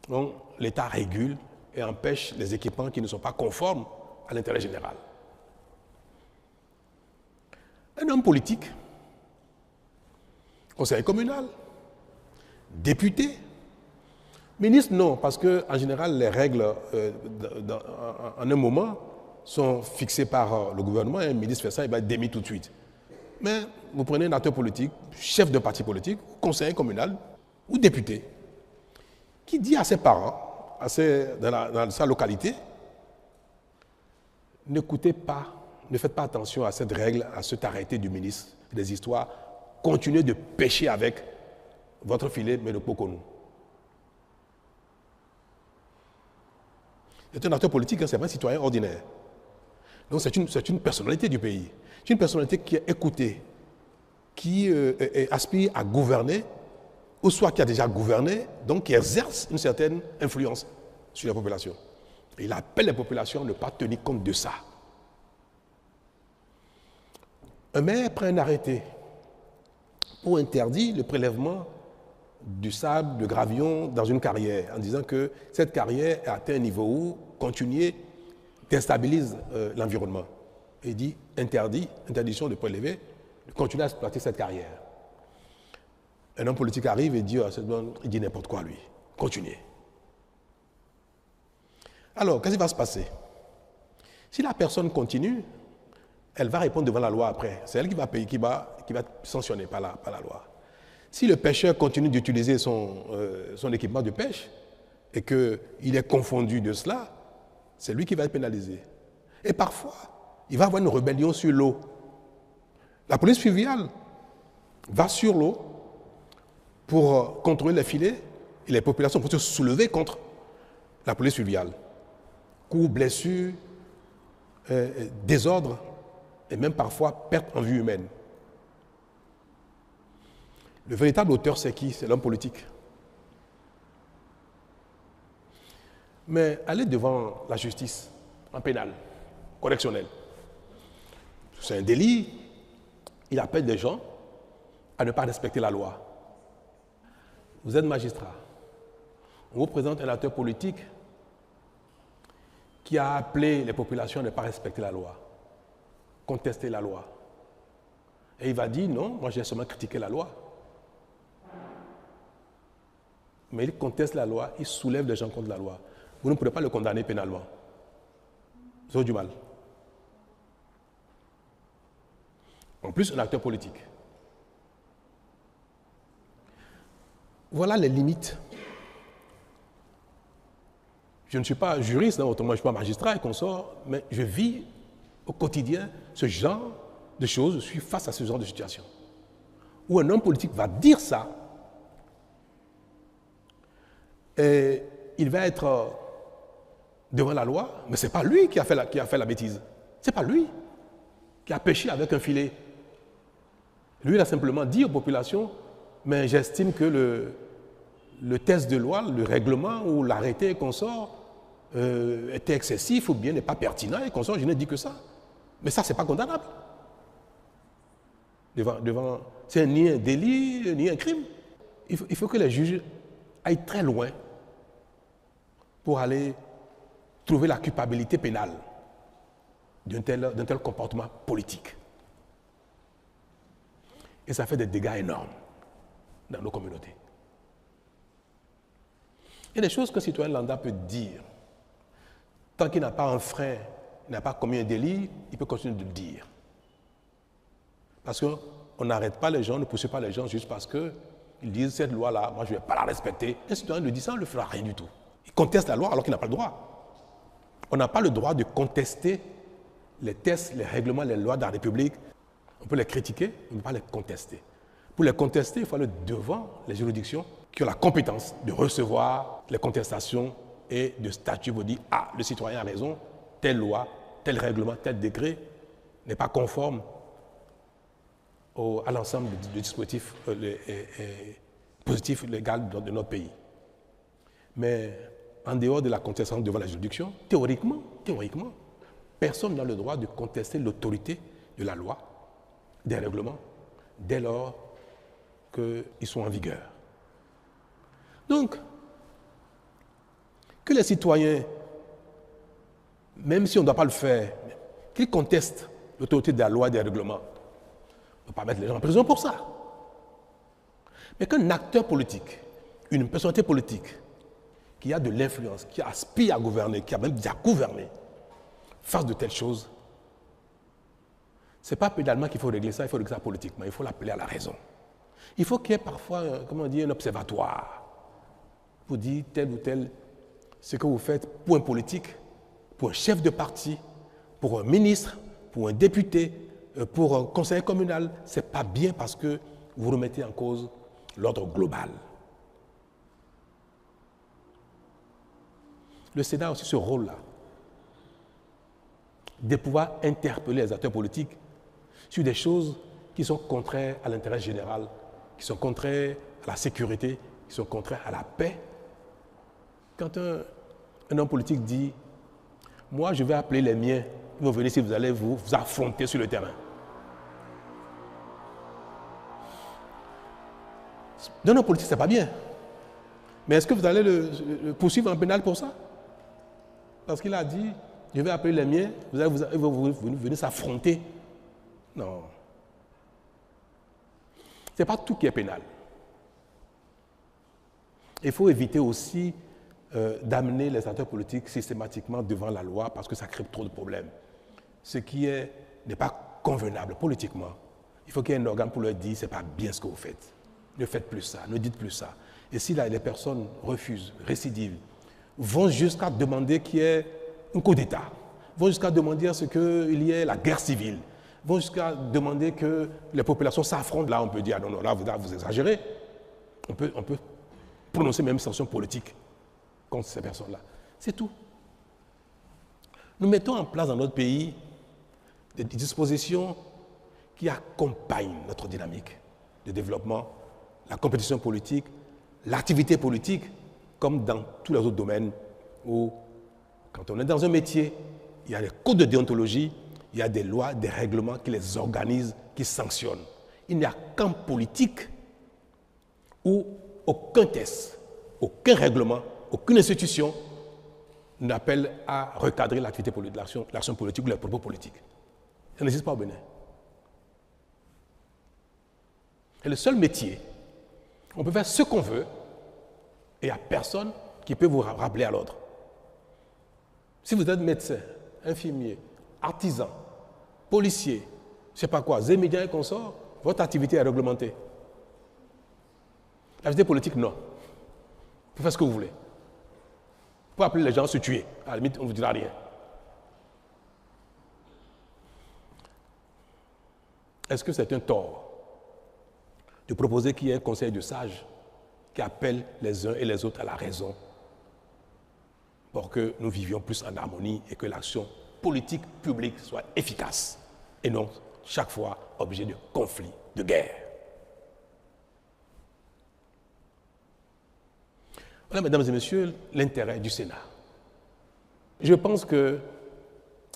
Donc, l'État régule et empêche les équipements qui ne sont pas conformes à l'intérêt général. Un homme politique, conseiller communal, député, ministre, non, parce qu'en général, les règles en un moment sont fixées par le gouvernement et un ministre fait ça, il va être démis tout de suite. Mais vous prenez un acteur politique, chef de parti politique, conseiller communal ou député, qui dit à ses parents, dans sa localité, n'écoutez pas, ne faites pas attention à cette règle, à cet arrêté du ministre des Histoires, continuez de pêcher avec votre filet, mais ne poconou. C'est un acteur politique, ce n'est pas un citoyen ordinaire. Donc c'est une personnalité du pays. C'est une personnalité qui est écoutée, qui aspire à gouverner, ou soit qui a déjà gouverné, donc qui exerce une certaine influence sur la population. Et il appelle les populations à ne pas tenir compte de ça. Un maire prend un arrêté pour interdire le prélèvement du sable, de gravillon dans une carrière, en disant que cette carrière a atteint un niveau où continuer déstabilise l'environnement. Et il dit interdiction de prélever, de continuer à exploiter cette carrière. Un homme politique arrive et dit, il dit n'importe quoi lui, continuez. Alors, qu'est-ce qui va se passer? Si la personne continue, elle va répondre devant la loi après. C'est elle qui va payer, qui va être sanctionnée par la loi. Si le pêcheur continue d'utiliser son équipement de pêche et qu'il est confondu de cela, c'est lui qui va être pénalisé. Et parfois, il va y avoir une rébellion sur l'eau. La police fluviale va sur l'eau pour contrôler les filets et les populations pour se soulever contre la police fluviale. Coups, blessures, désordre et même parfois perte en vie humaine. Le véritable auteur, c'est qui? C'est l'homme politique. Mais aller devant la justice, en pénal, correctionnel, c'est un délit. Il appelle des gens à ne pas respecter la loi. Vous êtes magistrat. On vous présente un acteur politique qui a appelé les populations à ne pas respecter la loi, contester la loi. Et il va dire, non, moi j'ai seulement critiqué la loi. Mais il conteste la loi, il soulève les gens contre la loi. Vous ne pourrez pas le condamner pénalement. Vous avez du mal. En plus, un acteur politique. Voilà les limites. Je ne suis pas juriste, autrement je ne suis pas magistrat et consort, mais je vis au quotidien ce genre de choses, je suis face à ce genre de situation. Où un homme politique va dire ça, et il va être devant la loi, mais ce n'est pas lui qui a fait la bêtise. Ce n'est pas lui qui a péché avec un filet. Lui, il a simplement dit aux populations, mais j'estime que le test de loi, le règlement ou l'arrêté qu'on sort était excessif ou bien n'est pas pertinent et qu'on sort, je n'ai dit que ça. Mais ça, ce n'est pas condamnable. C'est ni un délit, ni un crime. Il faut que les juges aillent très loin pour aller trouver la culpabilité pénale d'un tel comportement politique. Et ça fait des dégâts énormes dans nos communautés. Il y a des choses qu'un citoyen lambda peut dire. Tant qu'il n'a pas un frein, il n'a pas commis un délit, il peut continuer de le dire. Parce qu'on n'arrête pas les gens, on ne poursuit pas les gens juste parce qu'ils disent cette loi-là, moi je ne vais pas la respecter. Un citoyen le dit ça, on ne le fera rien du tout. Il conteste la loi alors qu'il n'a pas le droit. On n'a pas le droit de contester les tests, les règlements, les lois de la République. On peut les critiquer, on ne peut pas les contester. Pour les contester, il faut aller devant les juridictions qui ont la compétence de recevoir les contestations et de statuer pour dire « Ah, le citoyen a raison, telle loi, tel règlement, tel décret n'est pas conforme à l'ensemble du dispositif positif légal de notre pays. » Mais en dehors de la contestation devant la juridiction, théoriquement, personne n'a le droit de contester l'autorité de la loi, des règlements, dès lors qu'ils sont en vigueur. Donc, que les citoyens, même si on ne doit pas le faire, qu'ils contestent l'autorité de la loi et des règlements, on ne peut pas mettre les gens en prison pour ça. Mais qu'un acteur politique, une personnalité politique, qui a de l'influence, qui aspire à gouverner, qui a même déjà gouverné, fasse de telles choses, Ce n'est pas pénalement qu'il faut régler ça, il faut régler ça politiquement, il faut l'appeler à la raison. Il faut qu'il y ait parfois, un observatoire pour dire tel ou tel, ce que vous faites pour un politique, pour un chef de parti, pour un ministre, pour un député, pour un conseiller communal, ce n'est pas bien parce que vous remettez en cause l'ordre global. Le Sénat a aussi ce rôle-là, de pouvoir interpeller les acteurs politiques sur des choses qui sont contraires à l'intérêt général, qui sont contraires à la sécurité, qui sont contraires à la paix. Quand un homme politique dit « Moi, je vais appeler les miens, ils vont venir si vous allez vous affronter sur le terrain ». D'un homme politique, ce n'est pas bien. Mais est-ce que vous allez le poursuivre en pénal pour ça? Parce qu'il a dit « Je vais appeler les miens, vous allez venir s'affronter ». Non. Ce n'est pas tout qui est pénal. Il faut éviter aussi d'amener les acteurs politiques systématiquement devant la loi parce que ça crée trop de problèmes. Ce qui n'est pas convenable politiquement. Il faut qu'il y ait un organe pour leur dire ce n'est pas bien ce que vous faites. Ne faites plus ça, ne dites plus ça. Et si là, les personnes refusent, récidivent, vont jusqu'à demander qu'il y ait un coup d'État, vont jusqu'à demander à ce qu'il y ait la guerre civile, vont jusqu'à demander que les populations s'affrontent. Là, on peut dire, non, non, là, vous exagérez. On peut prononcer même une sanction politique contre ces personnes-là. C'est tout. Nous mettons en place dans notre pays des dispositions qui accompagnent notre dynamique de développement, la compétition politique, l'activité politique, comme dans tous les autres domaines où, quand on est dans un métier, il y a des codes de déontologie, il y a des lois, des règlements qui les organisent, qui sanctionnent. Il n'y a qu'en politique où aucun test, aucun règlement, aucune institution n'appelle à recadrer l'activité politique, l'action politique ou les propos politiques. Ça n'existe pas au Bénin. C'est le seul métier. On peut faire ce qu'on veut et il n'y a personne qui peut vous rappeler à l'ordre. Si vous êtes médecin, infirmier, artisan, policier, je ne sais pas quoi, médias et consorts, votre activité est réglementée. L'activité politique, non. Vous pouvez faire ce que vous voulez. Vous pouvez appeler les gens à se tuer. À la limite, on ne vous dira rien. Est-ce que c'est un tort de proposer qu'il y ait un conseil de sages qui appelle les uns et les autres à la raison pour que nous vivions plus en harmonie et que l'action politique publique soit efficace et non chaque fois objet de conflits, de guerre. Voilà, mesdames et messieurs, l'intérêt du Sénat. Je pense qu'il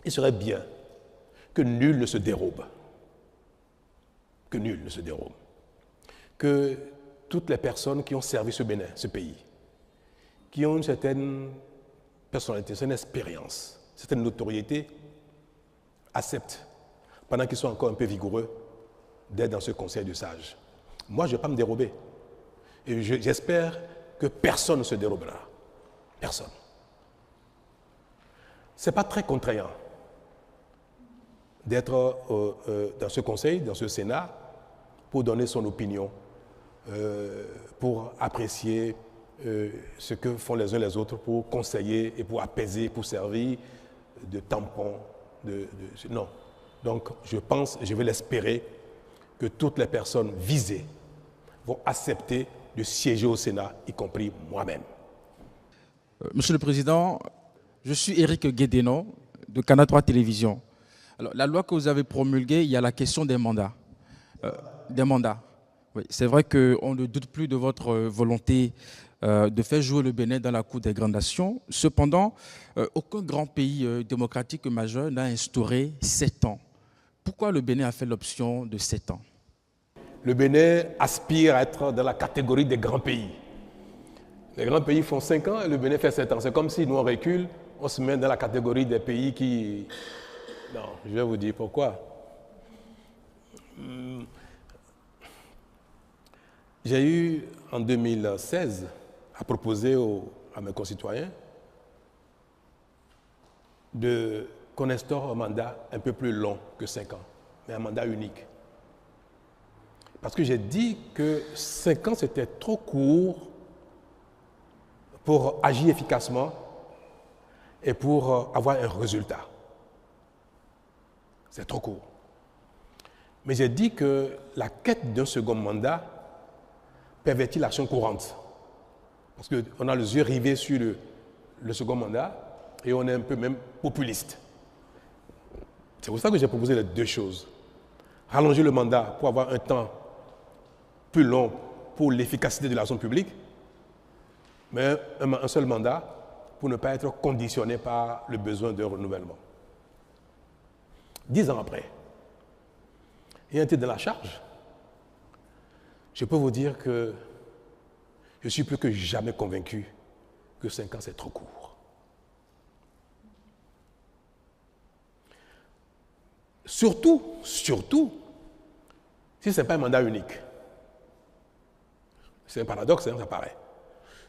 serait bien que nul ne se dérobe. Que nul ne se dérobe. Que toutes les personnes qui ont servi ce Bénin, ce pays, qui ont une certaine personnalité, une certaine expérience, une certaine notoriété, acceptent, pendant qu'ils sont encore un peu vigoureux, d'être dans ce conseil de sages. Moi, je ne vais pas me dérober. Et j'espère que personne ne se dérobera. Personne. Ce n'est pas très contraignant d'être dans ce conseil, dans ce Sénat, pour donner son opinion, pour apprécier ce que font les uns les autres, pour conseiller et pour apaiser, pour servir de tampon. Non. Donc, je pense, et je vais l'espérer, que toutes les personnes visées vont accepter de siéger au Sénat, y compris moi-même. Monsieur le Président, je suis Éric Guédénon de Canal 3 Télévision. Alors, la loi que vous avez promulguée, il y a la question des mandats. Oui, c'est vrai qu'on ne doute plus de votre volonté de faire jouer le Bénin dans la Cour des grandes nations. Cependant, aucun grand pays démocratique majeur n'a instauré 7 ans. Pourquoi le Bénin a fait l'option de 7 ans? Le Bénin aspire à être dans la catégorie des grands pays. Les grands pays font 5 ans et le Bénin fait 7 ans. C'est comme si nous on recule, on se met dans la catégorie des pays qui... Non, je vais vous dire pourquoi. J'ai eu en 2016 à proposer à mes concitoyens qu'on instaure un mandat un peu plus long que 5 ans. mais un mandat unique. Parce que j'ai dit que 5 ans, c'était trop court pour agir efficacement et pour avoir un résultat. C'est trop court. Mais j'ai dit que la quête d'un second mandat pervertit l'action courante. Parce qu'on a les yeux rivés sur le second mandat et on est un peu même populiste. C'est pour ça que j'ai proposé les 2 choses. Rallonger le mandat pour avoir un temps plus long pour l'efficacité de l'action publique, mais un seul mandat pour ne pas être conditionné par le besoin de renouvellement. 10 ans après, et un titre de la charge, je peux vous dire que je suis plus que jamais convaincu que 5 ans, c'est trop court. Surtout, si ce n'est pas un mandat unique. C'est un paradoxe, hein, ça paraît.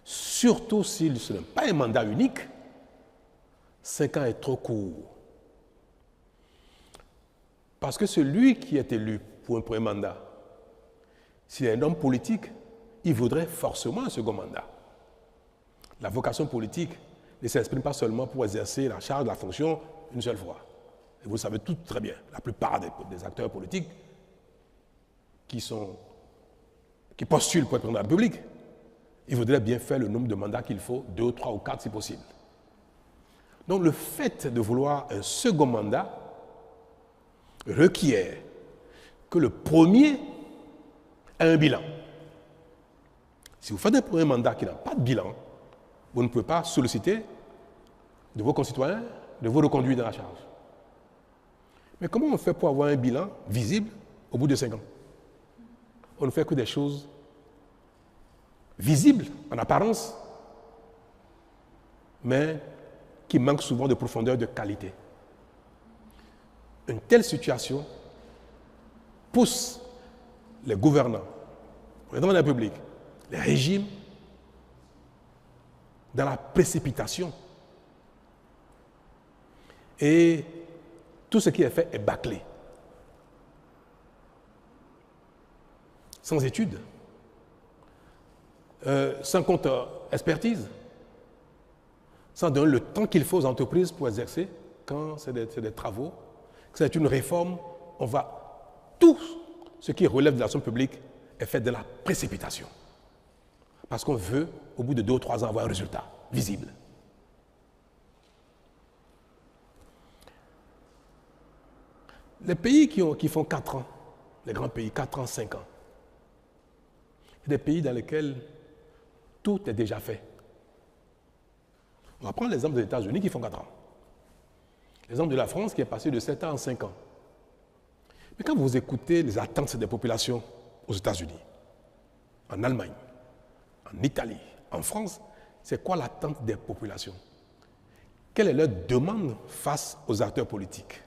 Surtout si ce n'est pas un mandat unique, 5 ans est trop court. Parce que celui qui est élu pour un premier mandat, s'il est un homme politique, il voudrait forcément un second mandat. La vocation politique ne s'exprime pas seulement pour exercer la charge de la fonction une seule fois. Et vous le savez tout très bien, la plupart des acteurs politiques qui postulent pour être président de la République, ils voudraient bien faire le nombre de mandats qu'il faut, 2, 3 ou 4 si possible. Donc le fait de vouloir un second mandat requiert que le premier ait un bilan. Si vous faites un premier mandat qui n'a pas de bilan, vous ne pouvez pas solliciter de vos concitoyens de vous reconduire dans la charge. Mais comment on fait pour avoir un bilan visible au bout de 5 ans? On ne fait que des choses visibles en apparence, mais qui manquent souvent de profondeur, de qualité. Une telle situation pousse les gouvernants, le président de la République, les régimes, dans la précipitation. Et tout ce qui est fait est bâclé. Sans études, sans compte expertise, sans donner le temps qu'il faut aux entreprises pour exercer, quand c'est des travaux, que c'est une réforme, tout ce qui relève de l'action publique est fait de la précipitation. Parce qu'on veut, au bout de 2 ou 3 ans, avoir un résultat visible. Les pays qui font 4 ans, les grands pays, 4 ans, 5 ans, c'est des pays dans lesquels tout est déjà fait. On va prendre l'exemple des États-Unis qui font 4 ans. L'exemple de la France qui est passé de 7 ans en 5 ans. Mais quand vous écoutez les attentes des populations aux États-Unis, en Allemagne, en Italie, en France, c'est quoi l'attente des populations? Quelle est leur demande face aux acteurs politiques?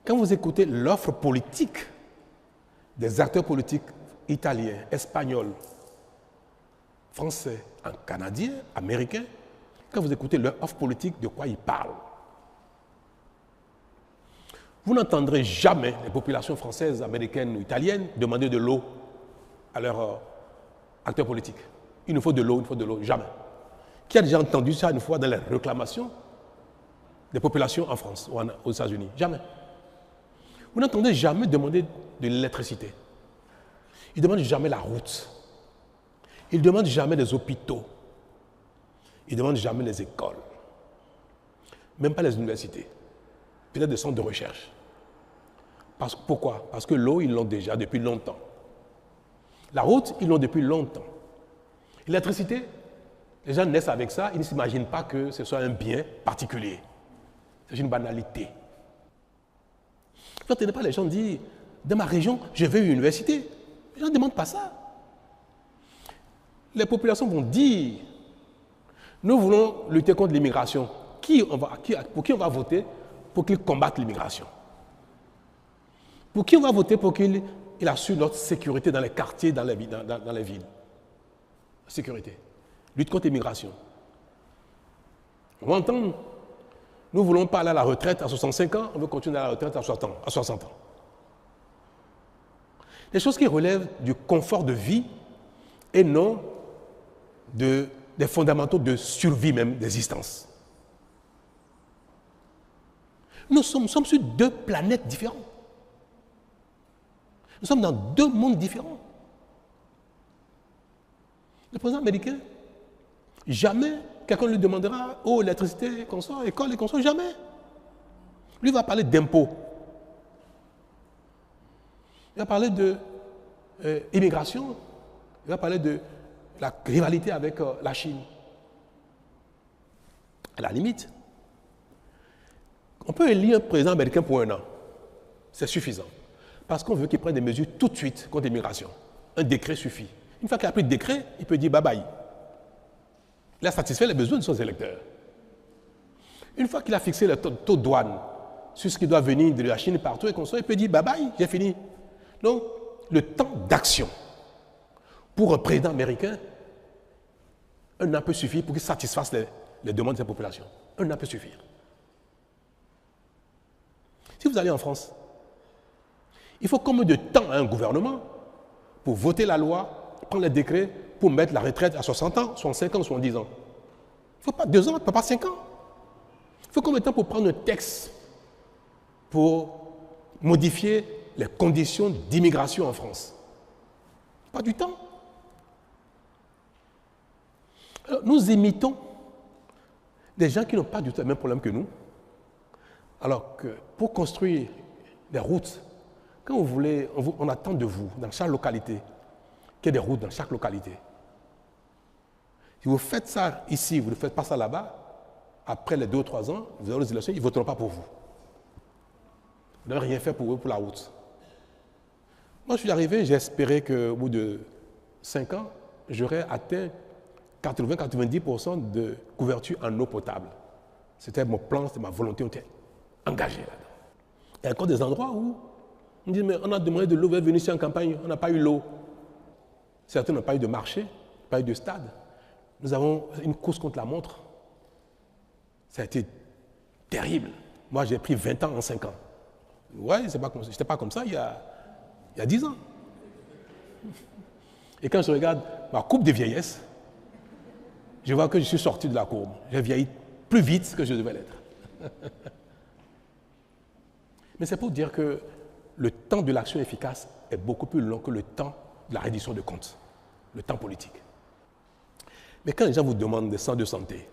Quand vous écoutez l'offre politique des acteurs politiques italiens, espagnols, français, canadiens, américains, quand vous écoutez leur offre politique, de quoi ils parlent? Vous n'entendrez jamais les populations françaises, américaines ou italiennes demander de l'eau à leurs acteurs politiques. Il nous faut de l'eau, jamais. Qui a déjà entendu ça une fois dans les réclamations des populations en France ou aux États-Unis? Jamais. Vous n'entendez jamais demander de l'électricité. Ils ne demandent jamais la route. Ils ne demandent jamais des hôpitaux. Ils ne demandent jamais les écoles. Même pas les universités. Peut-être des centres de recherche. Pourquoi? Parce que l'eau, ils l'ont déjà depuis longtemps. La route, ils l'ont depuis longtemps. L'électricité, les gens naissent avec ça, ils ne s'imaginent pas que ce soit un bien particulier. C'est une banalité. Vous n'entendez pas les gens dire, dans ma région, je veux une université. Les gens ne demandent pas ça. Les populations vont dire, nous voulons lutter contre l'immigration. Pour qui on va voter pour qu'il combatte l'immigration? Pour qui on va voter pour qu'il assure notre sécurité dans les quartiers, dans les villes? Sécurité. Lutte contre l'immigration. On va entendre Nous ne voulons pas aller à la retraite à 65 ans, on veut continuer à la retraite à 60 ans. Des choses qui relèvent du confort de vie et non des fondamentaux de survie même, d'existence. Nous sommes sur deux planètes différentes. Nous sommes dans deux mondes différents. Le président américain, jamais quelqu'un lui demandera « Oh, électricité, consort, école et consort », jamais. Lui va parler d'impôts. Il va parler d'immigration. Il va parler de la rivalité avec la Chine. À la limite, on peut élire un président américain pour 1 an. C'est suffisant. Parce qu'on veut qu'il prenne des mesures tout de suite contre l'immigration. Un décret suffit. Une fois qu'il a pris le décret, il peut dire bye-bye. Il a satisfait les besoins de ses électeurs. Une fois qu'il a fixé le taux de douane sur ce qui doit venir de la Chine partout et il peut dire bye-bye, j'ai fini. Donc, le temps d'action pour un président américain, 1 an peut suffire pour qu'il satisfasse les demandes de sa population. 1 an peut suffire. Si vous allez en France, il faut combien de temps à un gouvernement pour voter la loi, prendre les décrets pour mettre la retraite à 60 ans, 65 ans, 70 ans? Il ne faut pas 2 ans, il ne faut pas 5 ans. Il faut combien de temps pour prendre un texte pour modifier les conditions d'immigration en France? Pas du temps. Alors, nous imitons des gens qui n'ont pas du tout le même problème que nous. Alors que pour construire des routes, quand vous voulez, on attend de vous, dans chaque localité, qu'il y ait des routes dans chaque localité. Si vous faites ça ici, vous ne faites pas ça là-bas, après les 2 ou 3 ans, vous avez les élections, ils ne voteront pas pour vous. Vous n'avez rien fait pour eux, pour la route. Moi, je suis arrivé, j'ai espéré qu'au bout de 5 ans, j'aurais atteint 80-90% de couverture en eau potable. C'était mon plan, c'était ma volonté, on était engagé là-dedans. Il y a encore des endroits où on dit, mais on a demandé de l'eau, vous êtes venu ici en campagne, on n'a pas eu l'eau. Certains n'ont pas eu de marché, pas eu de stade. Nous avons une course contre la montre. Ça a été terrible. Moi, j'ai pris 20 ans en 5 ans. Oui, je n'étais pas comme ça il y a 10 ans. Et quand je regarde ma courbe de vieillesse, je vois que je suis sorti de la courbe. J'ai vieilli plus vite que je devais l'être. Mais c'est pour dire que le temps de l'action efficace est beaucoup plus long que le temps de la reddition de comptes, le temps politique. Mais quand les gens vous demandent des centres de santé,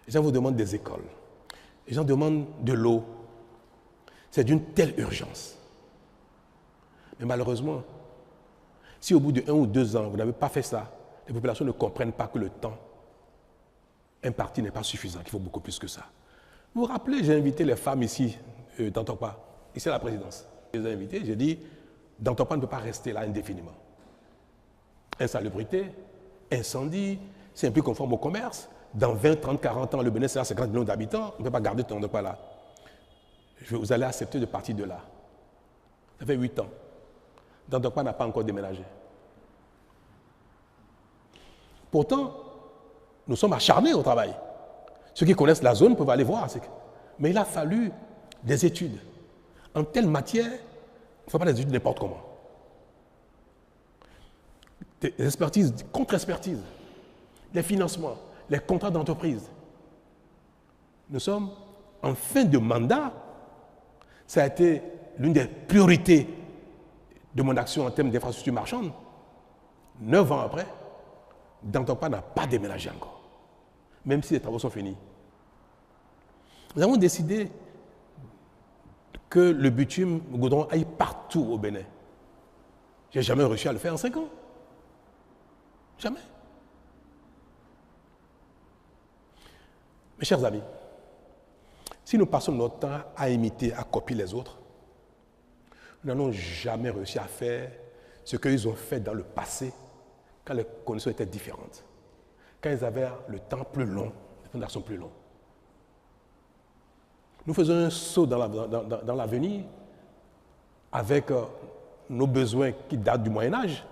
les gens vous demandent des écoles, les gens demandent de l'eau, c'est d'une telle urgence. Mais malheureusement, si au bout de 1 ou 2 ans, vous n'avez pas fait ça, les populations ne comprennent pas que le temps imparti n'est pas suffisant, qu'il faut beaucoup plus que ça. Vous vous rappelez, j'ai invité les femmes ici, d'Antokpa, ici à la présidence. Je les ai invitées, j'ai dit, d'Antokpa ne peut pas rester là indéfiniment. Insalubrité, incendie, c'est un peu conforme au commerce. Dans 20, 30, 40 ans, le Bénin sera 50 millions d'habitants, on ne peut pas garder Antokpa là. Vous allez accepter de partir de là. Ça fait 8 ans. D'Antokpa n'a pas encore déménagé. Pourtant, nous sommes acharnés au travail. Ceux qui connaissent la zone peuvent aller voir. Mais il a fallu des études. En telle matière, il ne faut pas des études n'importe comment. Des expertises, contre-expertises, les financements, les contrats d'entreprise. Nous sommes en fin de mandat. Ça a été l'une des priorités de mon action en termes d'infrastructures marchandes. 9 ans après, D'Antokpa n'a pas déménagé encore, même si les travaux sont finis. Nous avons décidé que le bitume, le goudron aille partout au Bénin. Je n'ai jamais réussi à le faire en 5 ans. Jamais. Mes chers amis, si nous passons notre temps à imiter, à copier les autres, nous n'allons jamais réussir à faire ce qu'ils ont fait dans le passé quand les conditions étaient différentes, quand ils avaient le temps plus long, les temps d'action plus longs. Nous faisons un saut dans l'avenir avec nos besoins qui datent du Moyen-Âge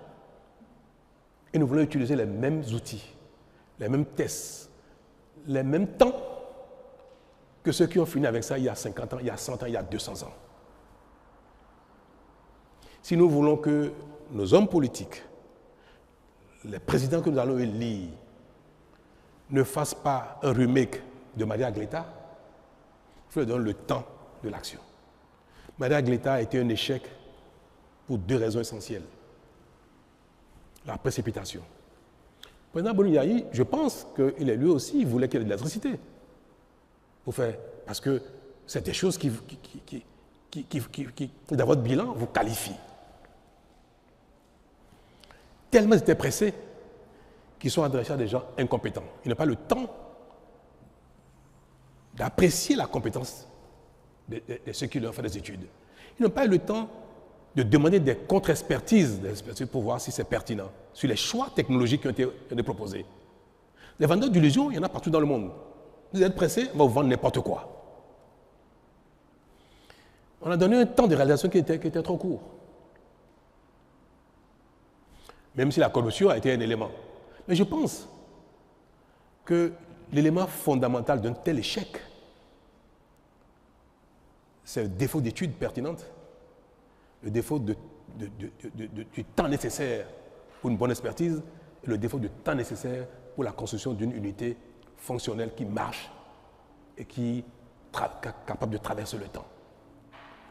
et nous voulons utiliser les mêmes outils, les mêmes tests, les mêmes temps que ceux qui ont fini avec ça il y a 50 ans, il y a 100 ans, il y a 200 ans. Si nous voulons que nos hommes politiques, les présidents que nous allons élire, ne fassent pas un remake de Maria Gleta, il faut leur donner le temps de l'action. Maria Gleta a été un échec pour 2 raisons essentielles. La précipitation. Le président Boni-Yayi, je pense qu'il est lui aussi, il voulait qu'il y ait de l'électricité. Parce que c'est des choses qui dans votre bilan, vous qualifient. Tellement ils étaient pressés qu'ils sont adressés à des gens incompétents. Ils n'ont pas le temps d'apprécier la compétence de ceux qui leur ont fait des études. Ils n'ont pas eu le temps de demander des contre-expertises pour voir si c'est pertinent, sur les choix technologiques qui ont été proposés. Les vendeurs d'illusions, il y en a partout dans le monde. Vous êtes pressés, on va vous vendre n'importe quoi. On a donné un temps de réalisation qui était trop court. Même si la corruption a été un élément. Mais je pense que l'élément fondamental d'un tel échec, c'est le défaut d'études pertinentes, le défaut du temps nécessaire pour une bonne expertise et le défaut du temps nécessaire pour la construction d'une unité fonctionnelle qui marche et qui est capable de traverser le temps.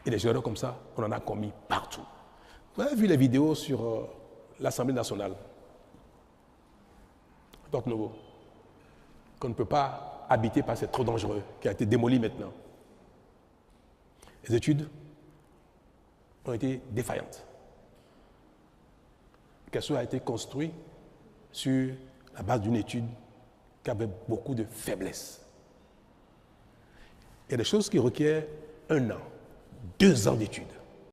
Et des erreurs comme ça, on en a commis partout. Vous avez vu les vidéos sur l'Assemblée nationale, Porte Nouveau, qu'on ne peut pas habiter parce que c'est trop dangereux, qui a été démoli maintenant. Les études ont été défaillantes. Qu'elle a été construite sur la base d'une étude qui avait beaucoup de faiblesses. Il y a des choses qui requièrent 1 an, 2 ans d'études.